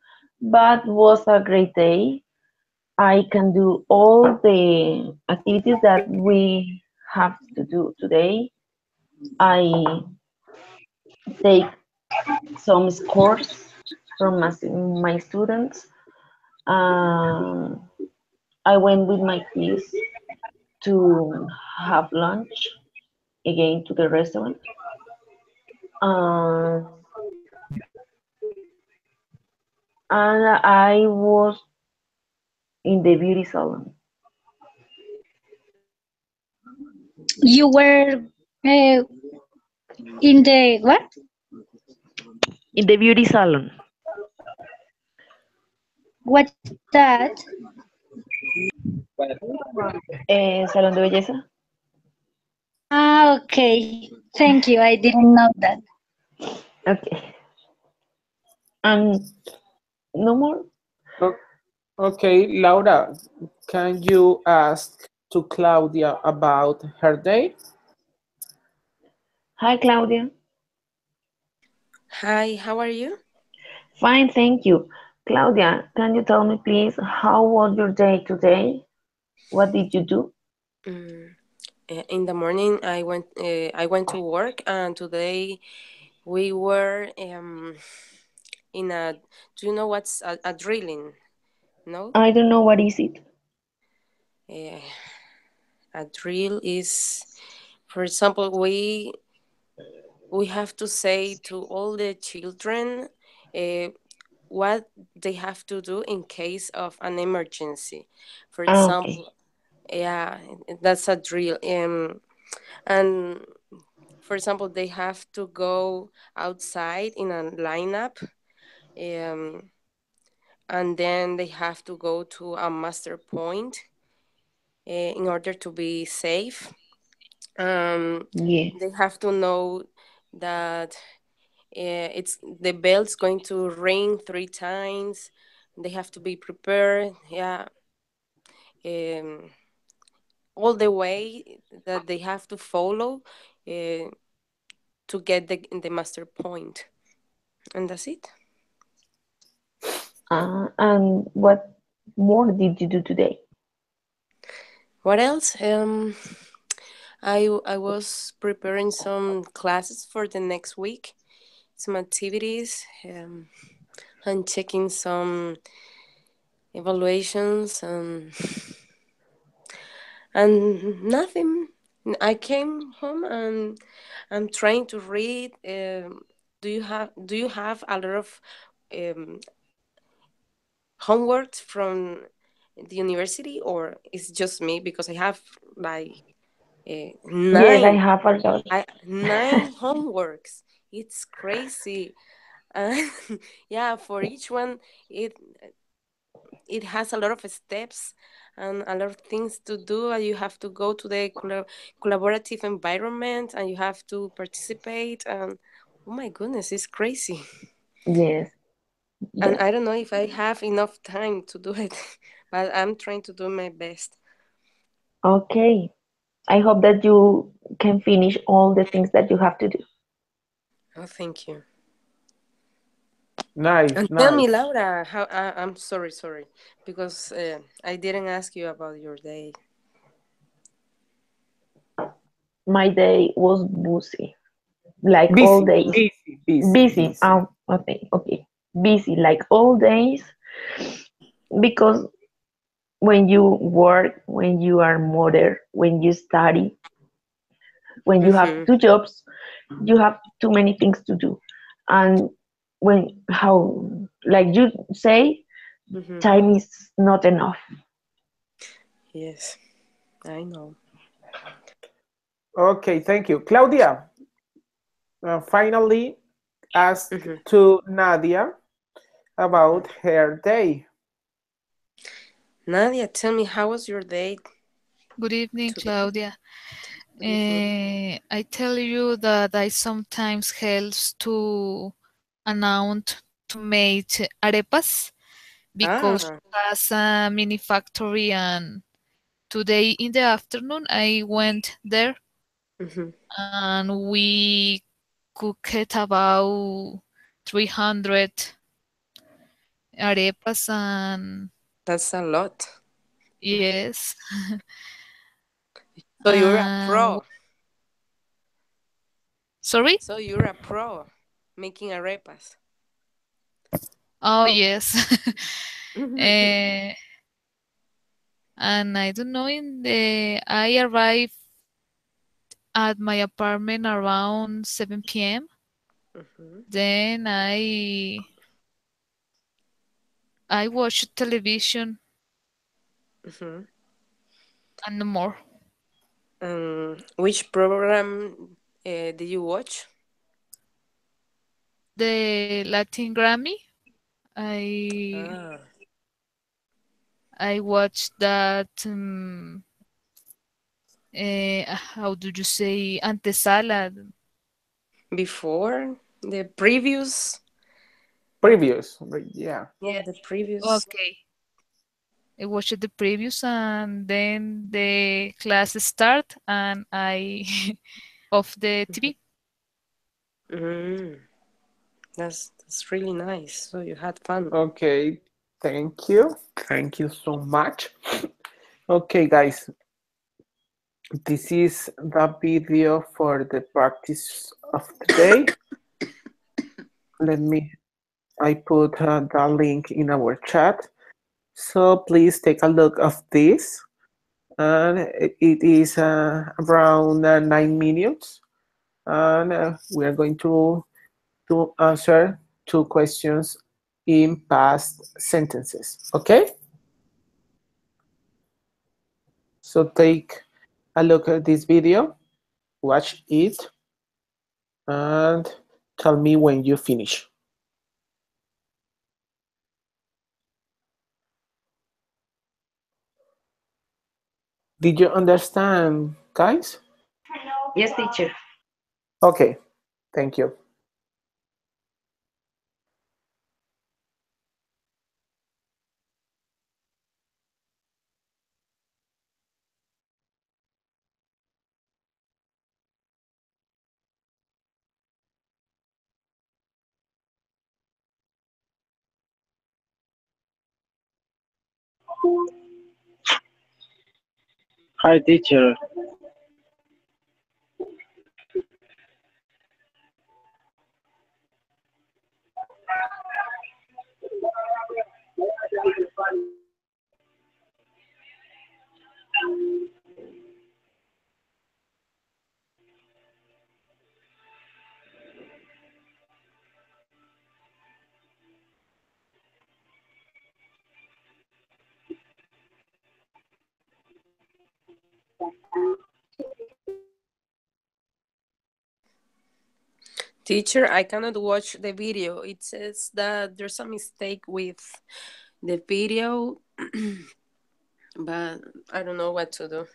S4: but was a great day. I can do all the activities that we have to do today. I take some scores from my students. Um, I went with my kids to have lunch again to the restaurant. Um, and I was in the beauty salon.
S7: You were in the what?
S4: In the beauty salon,
S7: What's that?
S4: salón de belleza.
S7: Ah, okay. Thank you. I didn't know that.
S4: Okay. And no more.
S1: O- Okay, Laura, can you ask to Claudia about her day?
S4: Hi, Claudia.
S5: Hi, how are you?
S4: Fine, thank you. Claudia, can you tell me please how was your day today? What did you do?
S5: Mm, in the morning, I went to work, and today we were in a. Do you know what's a drilling? No.
S4: I don't know what is it.
S5: Uh, a drill is, for example, we have to say to all the children uh, what they have to do in case of an emergency. For
S4: Ah, okay.
S5: example, yeah, that's a drill. And for example, they have to go outside in a lineup, um, and then they have to go to a master point in order to be safe. Um,
S4: Yes.
S5: they have to know that it's the bell's going to ring 3 times. They have to be prepared. Yeah, um, all the way that they have to follow uh, to get the master point, and that's it.
S4: And what more did you do today?
S5: What else? I was preparing some classes for the next week, some activities, and checking some evaluations and nothing. I came home and I'm trying to read. Do you have a lot of um, homework from the university, or it's just me because I have like
S4: Yes, I
S5: nine
S4: have a lot.
S5: nine homeworks. It's crazy. And yeah, for each one, it it has a lot of steps and a lot of things to do. And you have to go to the collaborative environment, and you have to participate. And oh my goodness, it's crazy.
S4: Yes.
S5: And
S4: Yes.
S5: I don't know if I have enough time to do it, but I'm trying to do my best.
S4: Okay. I hope that you can finish all the things that you have to do.
S5: Oh, thank you.
S1: Nice,
S5: And tell me,
S1: nice.
S5: Laura, how I'm sorry, because I didn't ask you about your day.
S4: My day was busy, like all
S1: Busy,
S4: days.
S1: busy, busy,
S4: Busy.
S1: busy.
S4: Okay, okay. Busy, like all days, because when you work, when you are mother, when you study, when you have
S5: Mm-hmm.
S4: 2 jobs, you have too many things to do. And when, how, like you say,
S5: Mm-hmm.
S4: time is not enough.
S5: Yes, I know.
S1: Okay, thank you. Claudia, finally ask
S5: Mm-hmm.
S1: to Nadia about her day.
S5: Nadia, tell me, how was your day
S2: Good evening,
S5: today?
S2: Claudia.
S5: Good evening.
S2: I tell you that I sometimes helps to announce to make arepas because
S5: Ah.
S2: that's a mini factory, and today in the afternoon I went there
S5: Mm-hmm.
S2: and we cooked about 300 arepas, and
S5: That's a lot.
S2: yes.
S5: So you're a
S2: uh,
S5: pro.
S2: Sorry.
S5: So you're a pro making arepas.
S2: Oh yes. uh, and I don't know, in the I arrived at my apartment around 7 p.m.
S5: Mm-hmm.
S2: Then I watched television
S5: Mm-hmm.
S2: and no more.
S5: Which program did you watch?
S2: The Latin Grammy. I
S5: Ah,
S2: I watched that. How do you say antesala?
S5: before the previous.
S1: Previous, yeah.
S5: Yeah, the previous.
S2: Okay. I watched the previews and then the class start and I off the TV.
S5: Mm, that's really nice. So you had fun.
S1: Okay, thank you. Thank you so much. Okay, guys, this is the video for the practice of today. Let me, I put the link in our chat. So please take a look of this. And it is around 9 minutes. And we are going to answer 2 questions in past sentences. Okay? So take a look at this video, watch it, and tell me when you finish. Did you understand, guys?
S4: Yes, teacher.
S1: Okay, thank you.
S6: Hi, teacher.
S5: Teacher, I cannot watch the video. It says that there's a mistake with the video, but I don't know what to do.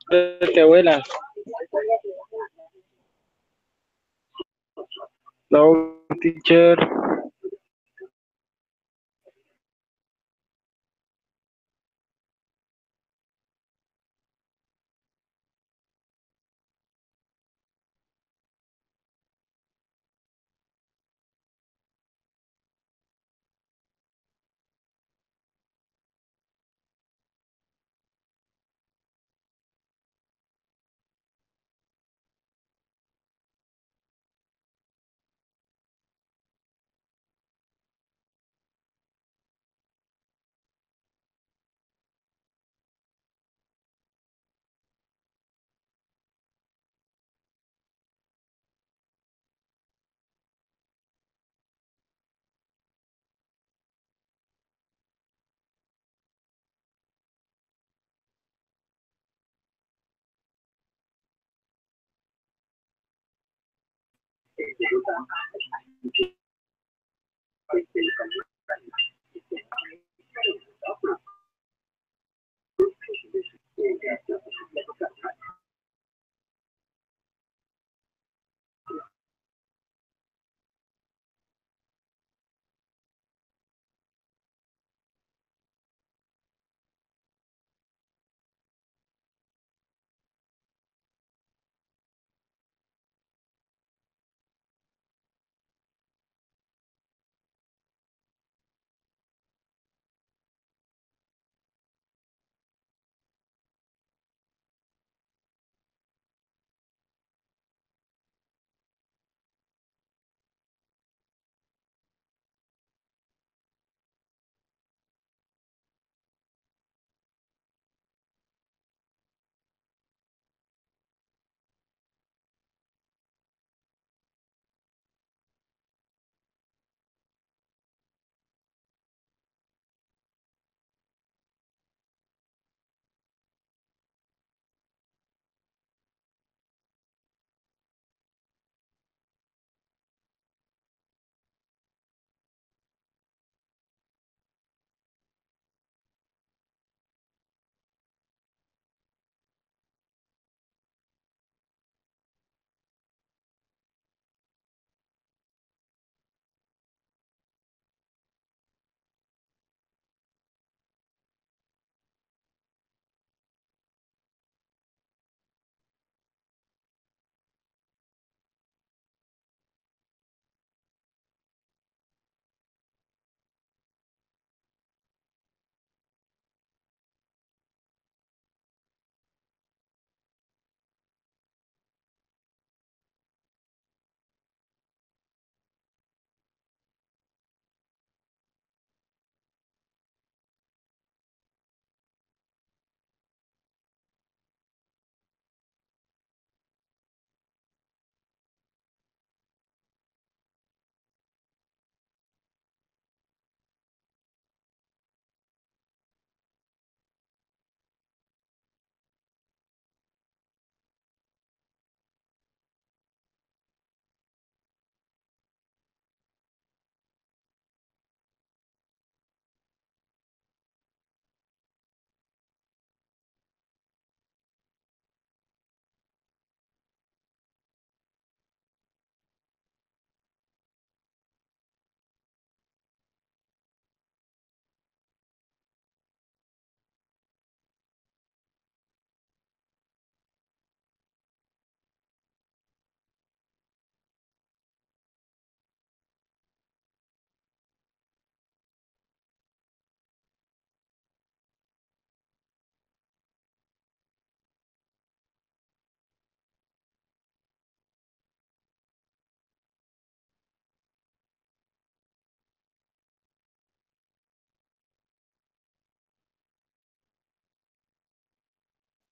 S6: Vete, abuela. Hello, teacher.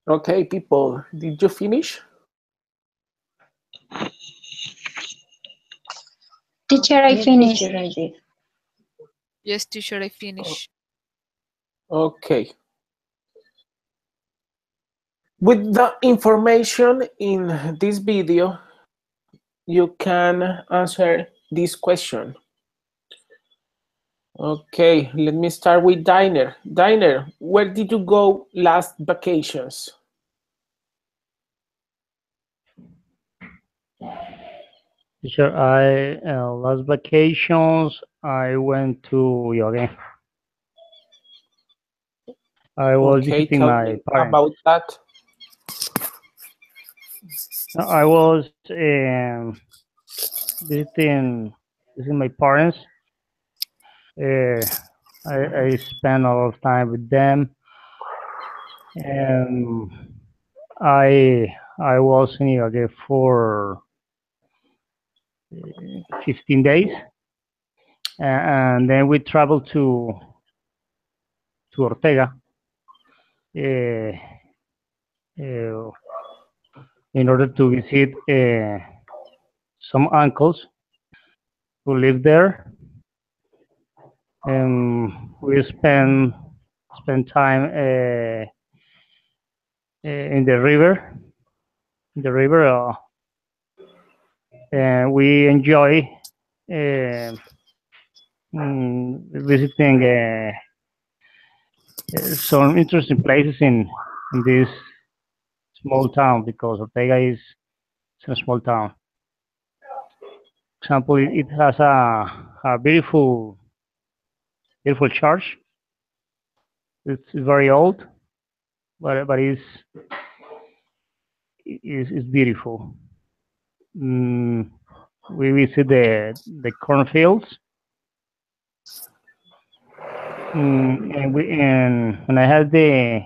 S1: Okay, people, did you finish?
S7: Teacher, I
S4: Yes,
S7: finished.
S4: teacher, I did.
S2: Yes, teacher, I finished.
S1: Okay. With the information in this video, you can answer this question. Okay, let me start with Diner. Diner, where did you go last vacations?
S3: Teacher, I last vacations I went to Yoga. I was
S1: Okay,
S3: visiting
S1: tell
S3: my
S1: me
S3: parents.
S1: about that.
S3: I was visiting my parents. Uh, I spent a lot of time with them, and I was in Yoga for 15 days, and then we traveled to Ortega. Uh, uh, in order to visit some uncles who live there, and we spend time in the river. In the river, and we enjoy uh, visiting some interesting places in this small town because Ortega is a small town. For example, it has a beautiful church. It's very old, but it's beautiful. Mm, we visit the cornfields, and I had the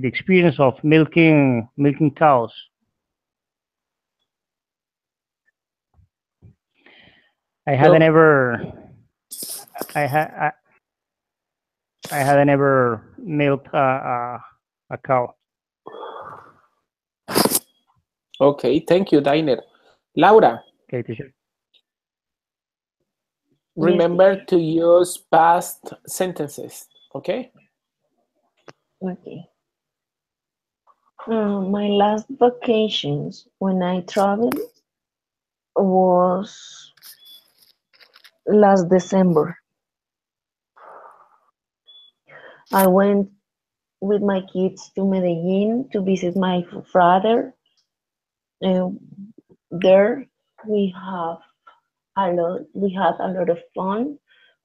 S3: experience of milking cows. I hadn't
S1: Well,
S3: ever I had I hadn't ever milked a cow.
S1: okay, thank you, Diner. Laura,
S3: Okay, teacher.
S4: Yes,
S1: remember
S4: teacher.
S1: to use past sentences, okay?
S4: Okay. My last vacations when I traveled was last December. I went with my kids to Medellin to visit my father. And there we have we had a lot of fun.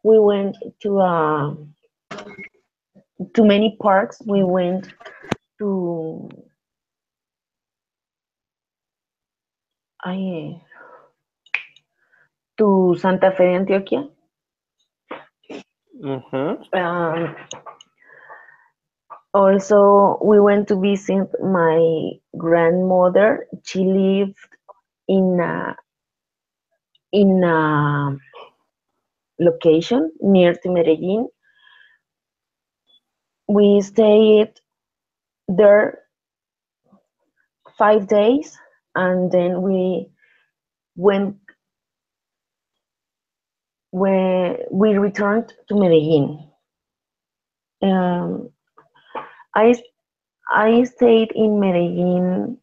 S4: We went to many parks. We went to I to Santa Fe, Antioquia. Um, Also, we went to visit my grandmother. She lived in a location near to Medellin. We stayed there 5 days, and then we went where we returned to Medellin. Um, I I stayed in Medellin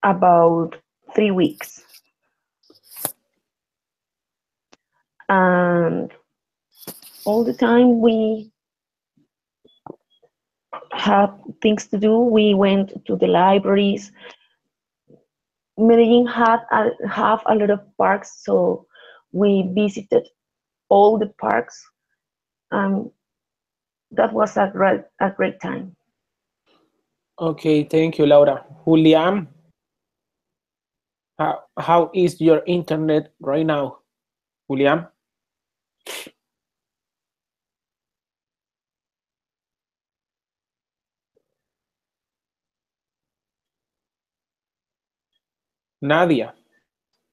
S4: about 3 weeks, and all the time we had things to do. We went to the libraries. Medellin have a lot of parks, so we visited all the parks. Um, that was a great time.
S1: Okay, thank you, Laura. Julian, how is your internet right now? Julian? Nadia,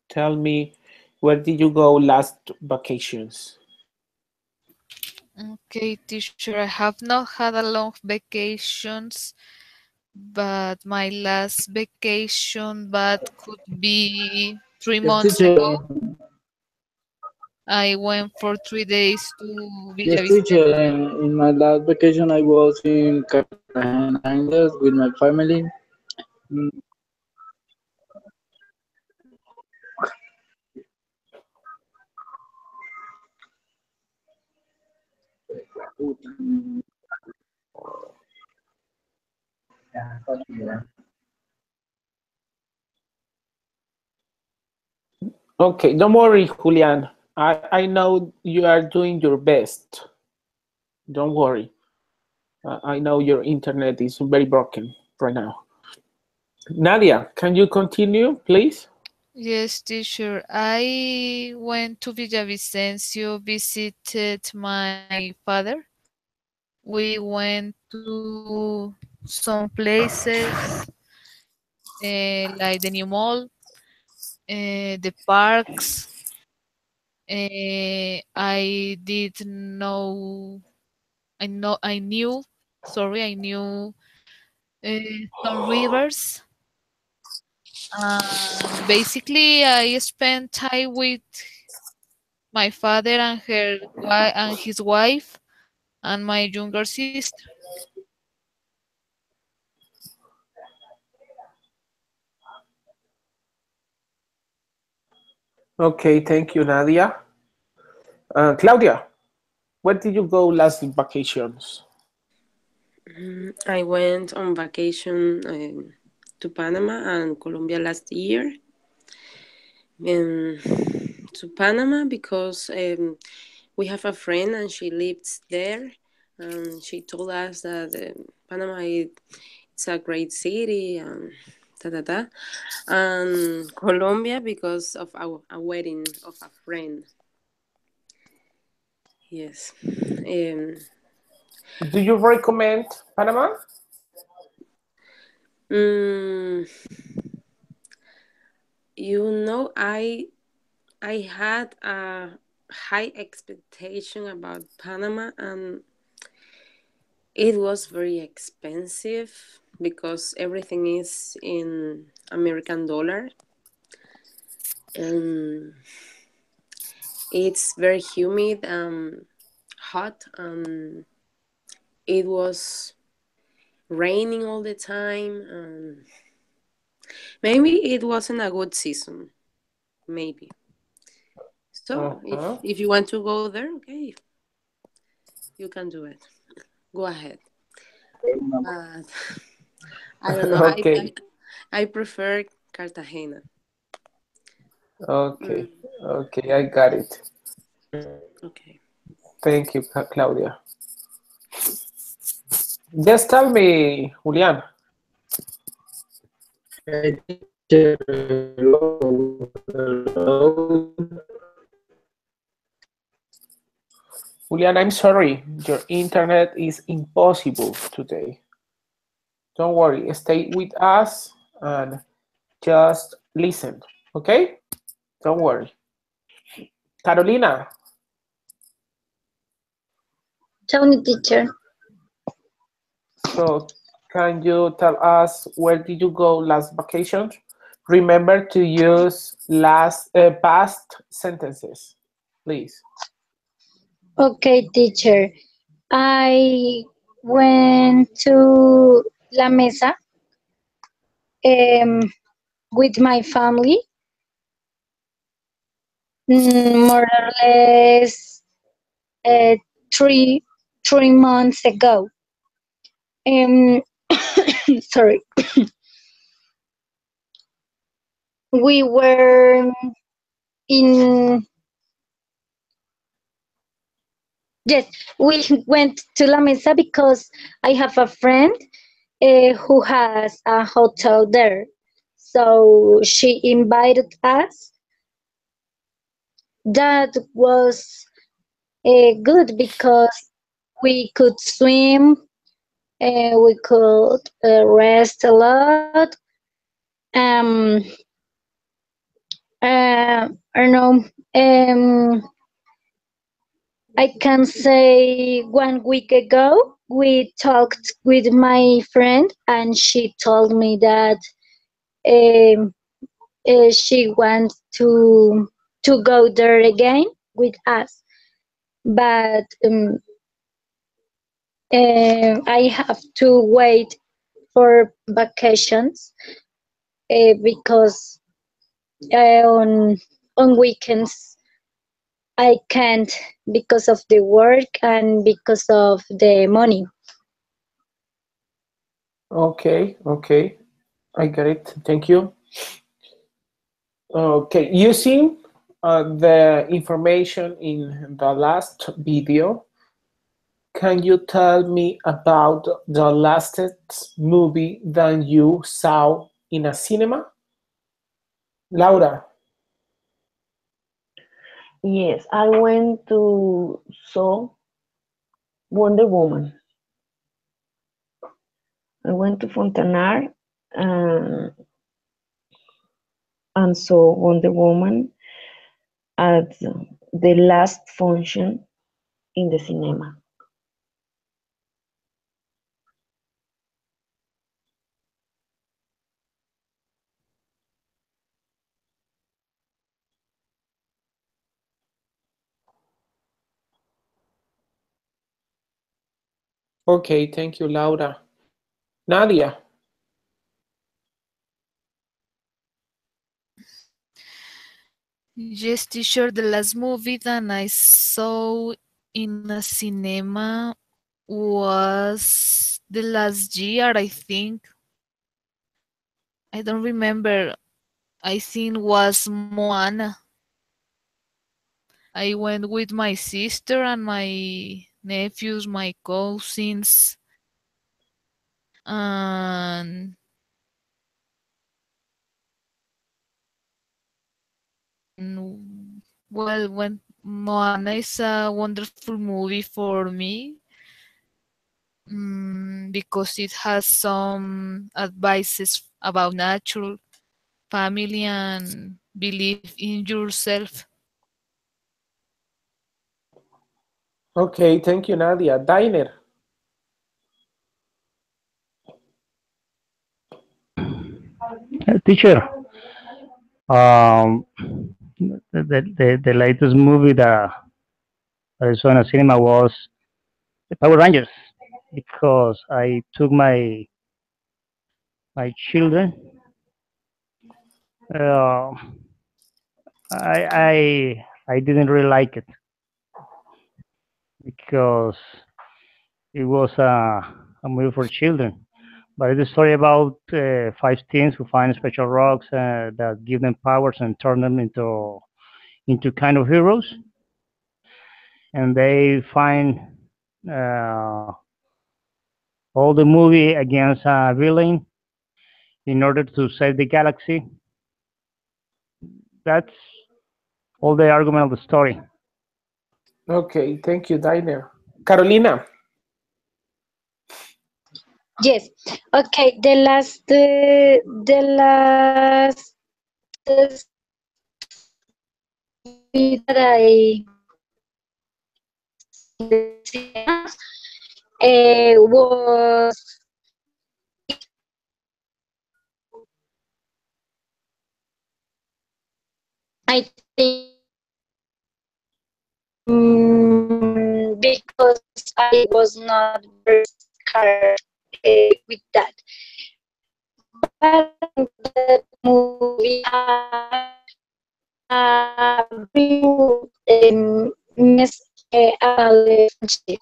S1: tell me, where did you go last vacations?
S2: Okay, teacher, I have not had a long vacations, but my last vacation, but could be three
S6: Yes,
S2: months
S6: teacher.
S2: ago. I went for 3 days to
S6: Yes,
S2: Villavicencio.
S6: teacher. In my last vacation, I was in Cartagena, Indias, with my family. Mm,
S1: Okay, don't worry, Julian. I know you are doing your best. Don't worry. I know your internet is very broken right now. Nadia, can you continue, please?
S2: Yes, teacher. I went to Villavicencio, visited my father. We went to some places like the new mall, the parks. I did know, I knew, sorry, I knew some rivers. And basically, I spent time with my father and and his wife and my younger sister.
S1: Okay, thank you, Nadia. Claudia, where did you go last vacations?
S5: I went on vacation to Panama and Colombia last year. To Panama because we have a friend and she lives there, and she told us that Panama it's a great city and da da da, and Colombia because of a wedding of a friend. Yes.
S1: Do you recommend Panama?
S5: Mm, I had a high expectation about Panama, and it was very expensive because everything is in American dollar, and it's very humid and hot, and it was raining all the time, and maybe it wasn't a good season, maybe. So
S1: Uh-huh.
S5: if you want to go there, okay, you can do it. Go ahead. But I don't know.
S1: Okay,
S5: I prefer Cartagena.
S1: okay,
S5: Mm,
S1: okay, I got it.
S5: okay.
S1: Thank you, Claudia. Just tell me, Julian. Julian, I'm sorry. Your internet is impossible today. Don't worry. Stay with us and just listen. Okay? Don't worry. Carolina,
S7: Tell me, teacher.
S1: so can you tell us where did you go last vacation? Remember to use past sentences, please.
S7: Okay, teacher. I went to La Mesa um, with my family, more or less uh, three 3 months ago. Um, sorry, we were in. Yes, we went to La Mesa because I have a friend who has a hotel there. So she invited us. That was good because we could swim, we could rest a lot. Um, I don't know. I can say 1 week ago we talked with my friend, and she told me that um, she wants to go there again with us, but I have to wait for vacations because on weekends I can't because of the work and because of the money.
S1: Okay, okay. I get it. Thank you. Okay, you sing the information in the last video. Can you tell me about the last movie that you saw in a cinema? Laura.
S4: Yes, I went to saw Wonder Woman. I went to Fontanar and saw Wonder Woman at the last function in the cinema.
S1: Okay, thank you, Laura. Nadia.
S2: Yes, teacher, the last movie that I saw in a cinema was the last year, I think. I don't remember. I think was Moana. I went with my sister and my nephews, my cousins, and well, when Moana is a wonderful movie for me because it has some advices about nature, family, and believe in yourself.
S1: Okay, thank you, Nadia. Diner.
S3: Teacher, the latest movie that I saw in a cinema was the Power Rangers because I took my children. Uh, I didn't really like it because it was a movie for children. But it's a story about five teens who find special rocks that give them powers and turn them into kind of heroes, and they find uh, all the movie against a villain in order to save the galaxy. That's all the argument of the story.
S1: Okay, thank you, Diner. Carolina.
S7: Yes. Okay. The last movie that I was I think because I was not very scared with that. But that movie had a beautiful message about the friendship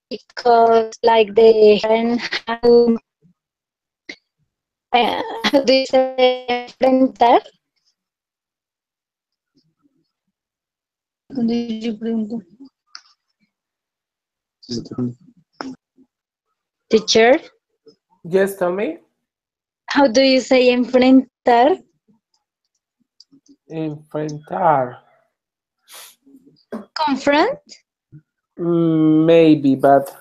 S7: because like the friend how do you say enfrentar. Teacher,
S1: Yes, tell me.
S7: how do you say enfrentar?
S1: Enfrentar.
S7: Confront?
S1: Maybe, but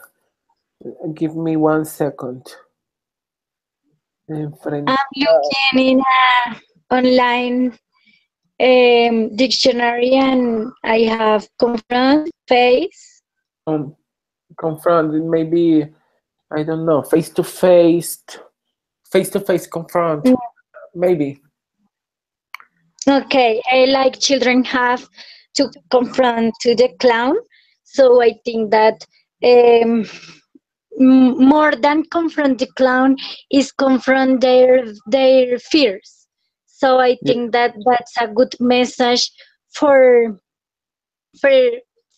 S1: give me 1 second. Enfrentar.
S7: I'm looking in a online dictionary and I have confront, face.
S1: Confront. Maybe, I don't know, face-to-face confront. Maybe.
S7: Okay, like children have to confront to the clown. So I think that more than confront the clown is confront their fears. So I think that that's a good message for for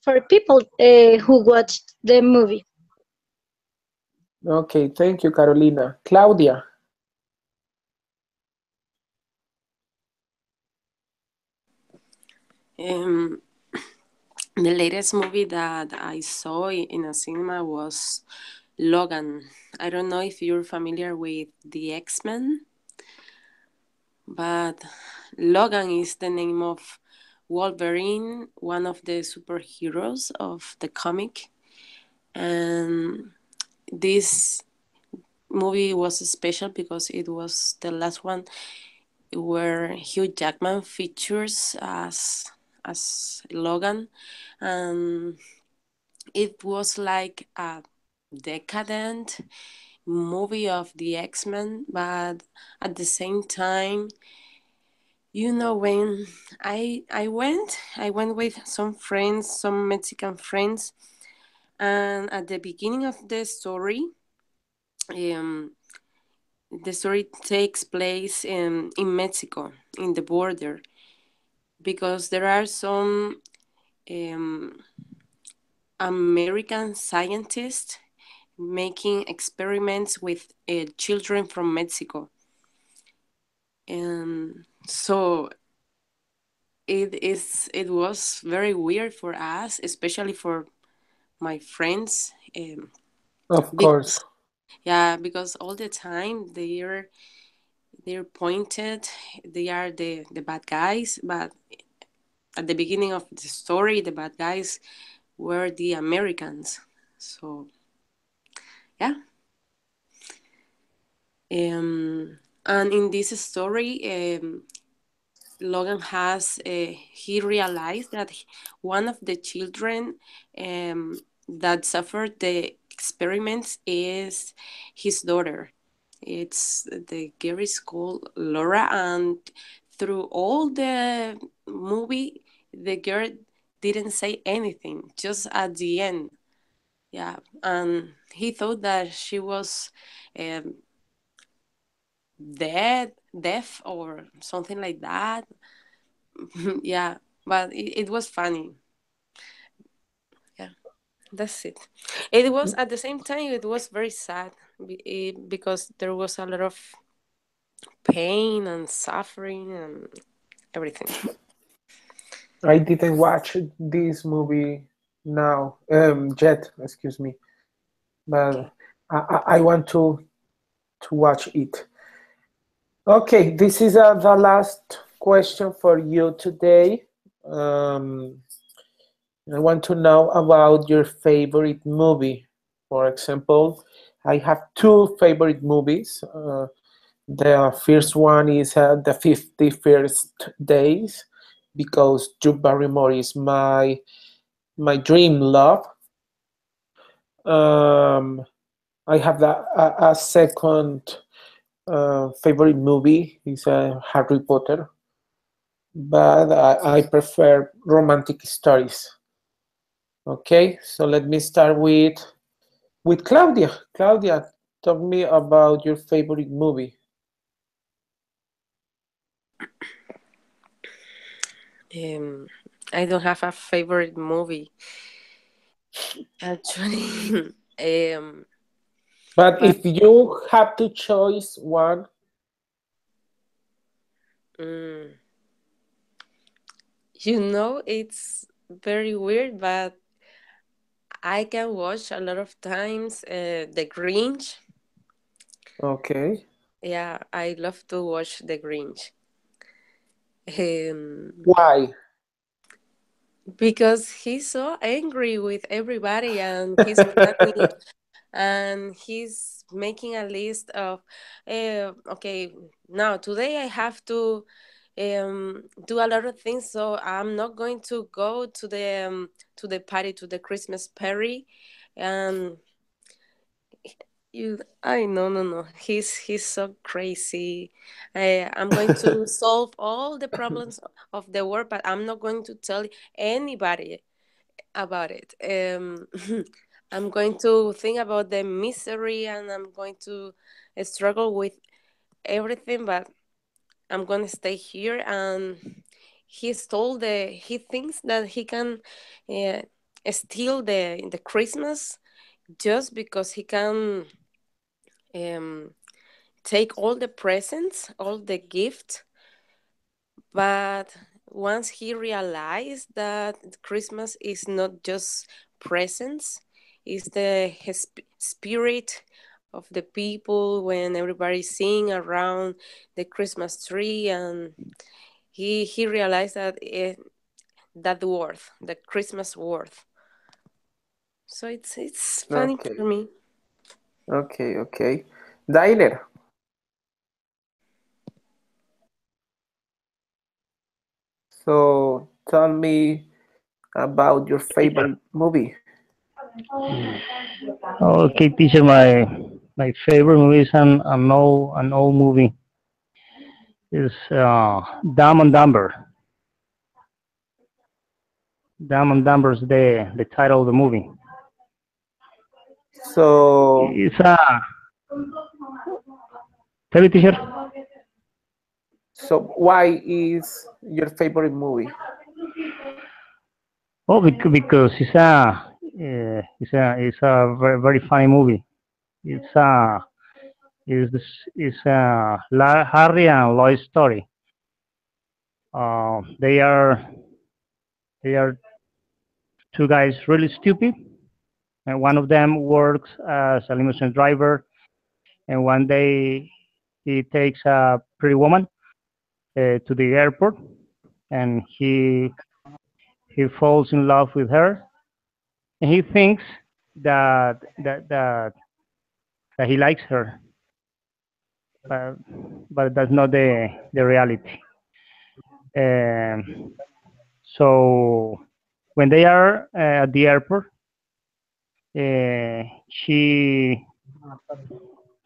S7: for people who watched the movie.
S1: Okay, thank you, Carolina. Claudia.
S5: Um, the latest movie that I saw in a cinema was Logan. I don't know if you're familiar with the X-Men, but Logan is the name of Wolverine, one of the superheroes of the comic. And this movie was special because it was the last one where Hugh Jackman features as Logan, and it was like a decadent movie of the X-Men, but at the same time, when I went with some friends, some Mexican friends, and at the beginning of um, the story takes place in Mexico, in the border, because there are some um, American scientists making experiments with children from Mexico. And so it was very weird for us, especially for my friends,
S1: Of course.
S5: because yeah, because all the time they're pointed, they are the bad guys, but at the beginning of the story, the bad guys were the Americans. So yeah, and in this story, Logan he realized that one of the children that suffered the experiments is his daughter. It's the girl is called Laura, and through all the movie, the girl didn't say anything. Just at the end, yeah, and he thought that she was um, deaf, or something like that. Yeah, but it was funny. Yeah, that's it. It was at the same time it was very sad because there was a lot of pain and suffering and everything.
S1: I didn't watch this movie now, yet, excuse me, but I want to watch it. Okay, this is the last question for you today. Um, I want to know about your favorite movie. For example, I have two favorite movies. The first one is The 51st Days, because Drew Barrymore is my dream love. Um, I have a second favorite movie is Harry Potter, but I prefer romantic stories. Okay, so let me start with Claudia. Claudia, talk me about your favorite movie.
S5: Um, I don't have a favorite movie actually.
S1: But
S5: But
S1: if you have to choose one,
S5: mm, it's very weird, but I can watch a lot of times The Grinch.
S1: okay.
S5: Yeah, I love to watch The Grinch. Um,
S1: Why?
S5: because he's so angry with everybody, and he's planning, and he's making a list of, okay, now today I have to do a lot of things, so I'm not going to go to the party, to the Christmas party, and I no. He's so crazy. I'm going to solve all the problems of the world, but I'm not going to tell anybody about it. I'm going to think about the misery, and I'm going to struggle with everything, but I'm going to stay here. And he thinks that he can uh, steal the Christmas just because he can um, take all the presents, all the gifts, but once he realized that Christmas is not just presents, it's the spirit of the people when everybody's singing around the Christmas tree, and he realized that that worth, the Christmas worth. So it's funny
S1: Okay,
S5: for me.
S1: okay. Diner. So tell me about your favorite movie.
S3: Okay, teacher, my favorite movie is an old movie. Is Dumb and Dumber. Dumb and Dumber is the title of the movie.
S1: So
S3: It's a tell me, teacher.
S1: so why is your favorite movie?
S3: Oh, because it's a very, very funny movie. It's a it's a Harry and Lloyd story. They are two guys really stupid, and one of them works as a limousine driver. And one day he takes a pretty woman to the airport, and he falls in love with her, and he thinks that that that, that he likes her, but that's not the reality. Um, so when they are at the airport, she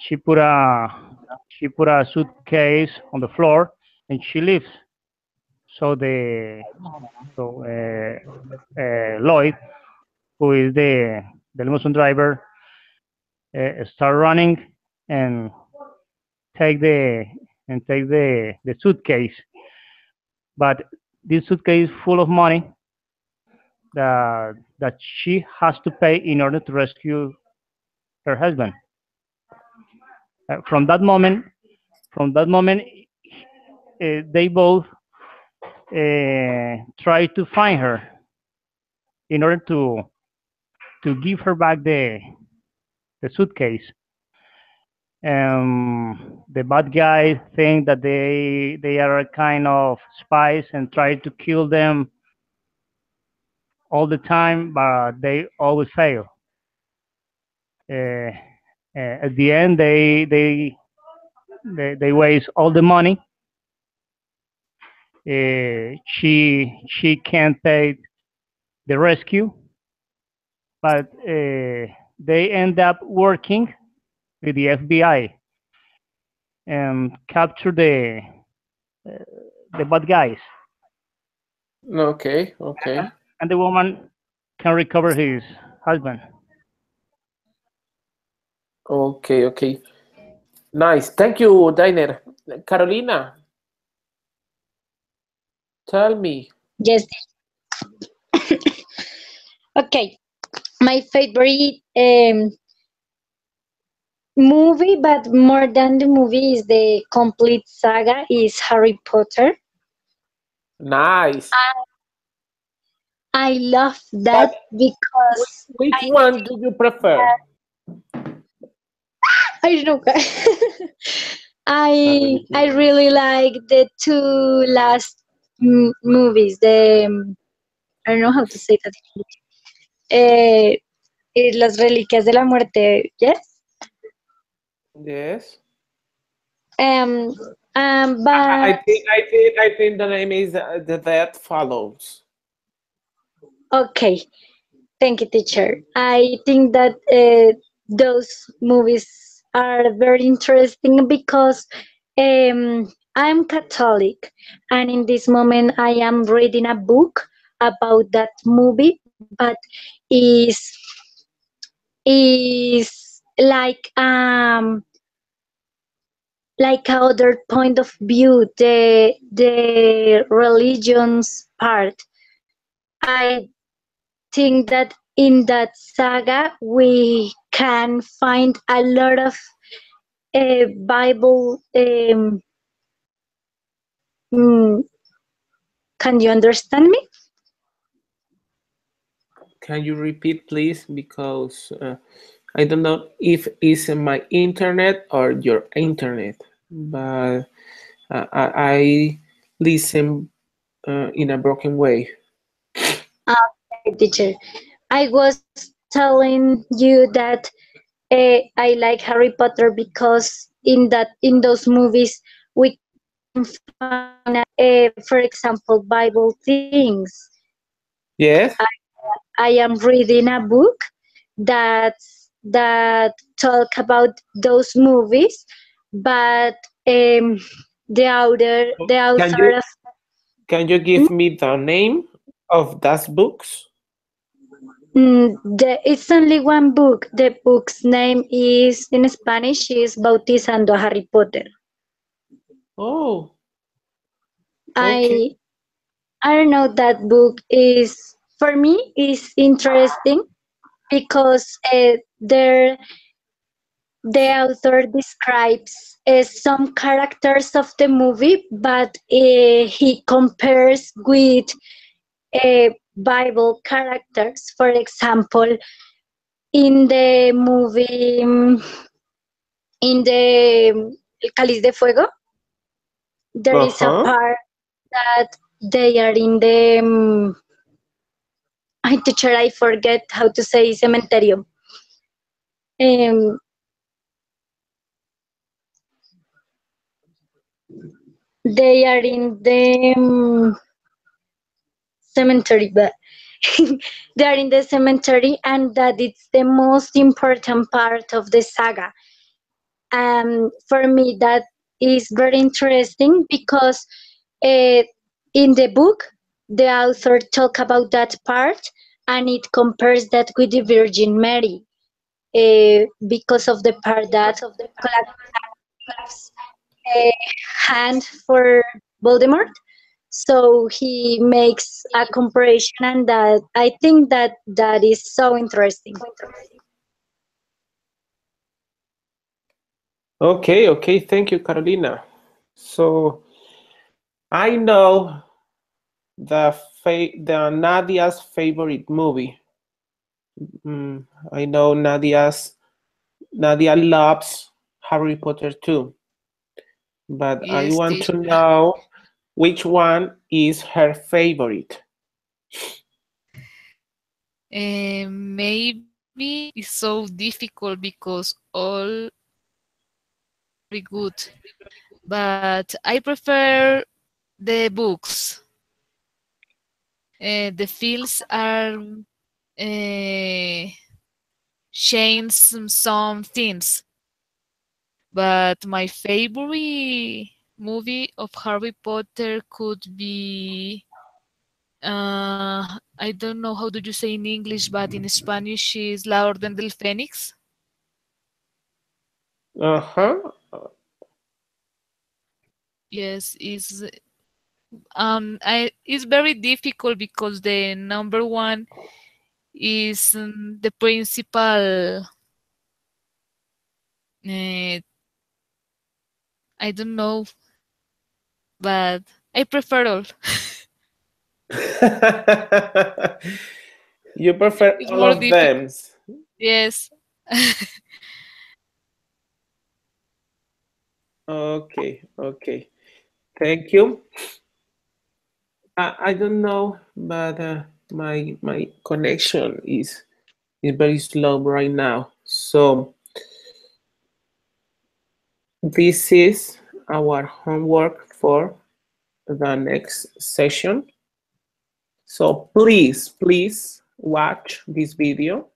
S3: she put a she put a suitcase on the floor and she leaves. So Lloyd, who is the limousine driver, start running and take the the suitcase. But this suitcase is full of money that she has to pay in order to rescue her husband. From that moment, they both try to find her in order to give her back the suitcase. The bad guys think that they are a kind of spies and try to kill them all the time, but they always fail. Uh, at the end, they waste all the money. She can't pay the rescue, but they end up working with the FBI and capture uh, the bad guys,
S1: Okay.
S3: and the woman can recover his husband.
S1: Okay. Nice. Thank you, Diner. Carolina, tell me.
S7: Yes. Okay. My favorite movie, but more than the movie, is the complete saga is Harry Potter.
S1: Nice.
S7: I love
S1: But
S7: that because
S1: which one do you prefer?
S7: I don't know. I really like the two last movies. The I don't know how to say that. Las Reliquias de la Muerte. Yes.
S1: Yes.
S7: Um.
S1: I
S7: But
S1: think the name is The Death Follows.
S7: okay. Thank you, teacher. I think that those movies are very interesting because I'm Catholic, and in this moment I am reading a book about that movie, but is is like other point of view, the religion's part. I think that in that saga we can find a lot of Bible mm, Can you understand me?
S1: Can you repeat, please? Because I don't know if it's my internet or your internet, but I listen in a broken way.
S7: Okay, teacher. I was telling you that I like Harry Potter because in those movies we can find, for example, Bible things.
S1: Yes.
S7: I am reading a book that talk about those movies, but the
S1: Can
S7: author
S1: you
S7: of
S1: give me the name of those books?
S7: it's only one book. The book's name is in Spanish is Bautizando a Harry Potter.
S1: Oh, okay.
S7: I don't know, that book is for me is interesting because there the author describes some characters of the movie, but he compares with Bible characters. For example, in the movie, in the El Cáliz de Fuego, there is a
S1: Uh-huh.
S7: part that they are in the teacher, I forget how to say cementerio. Um, they are in the cemetery, but they are in the cemetery, and that it's the most important part of the saga. For me, that is very interesting because uh, in the book, the author talk about that part, and it compares that with the Virgin Mary because of the part that gives a hand for Voldemort. So he makes a comparison, and that I think that is so interesting.
S1: Okay, okay. Thank you, Carolina. So I know the Nadia's favorite movie. I know Nadia loves Harry Potter too, but I
S2: Yes,
S1: want to
S2: teacher.
S1: know which one is her favorite.
S2: Maybe it's so difficult because all very good, but I prefer the books. The films are change some things, but my favorite movie of Harry Potter could be I don't know how do you say in English, but in Spanish is La Orden del Fénix.
S1: Uh-huh.
S2: Yes, is it's very difficult because the number one is the principal. Uh, I don't know, but I prefer all.
S1: You prefer
S2: It's
S1: all
S2: more
S1: of
S2: difficult.
S1: them.
S2: Yes.
S1: Okay, okay. Thank you. I don't know, but my connection is very slow right now. So this is our homework for the next session. So please watch this video,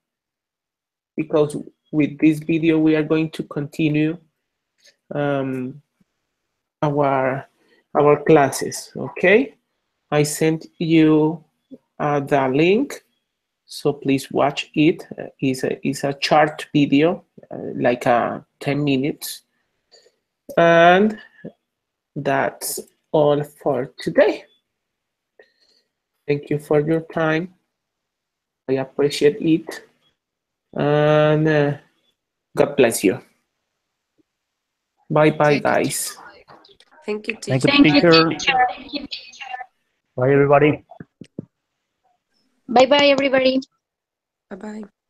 S1: because with this video we are going to continue um, our classes. Okay, I sent you the link, so please watch it. It's a short video, like 10 minutes, and that's all for today. Thank you for your time. I appreciate it, and God bless you. Bye bye,
S2: Thank you.
S1: guys.
S5: Thank you,
S3: Thank you,
S5: teacher.
S7: Thank you,
S3: teacher.
S7: teacher.
S3: Bye, everybody.
S7: Bye bye, everybody.
S5: Bye bye.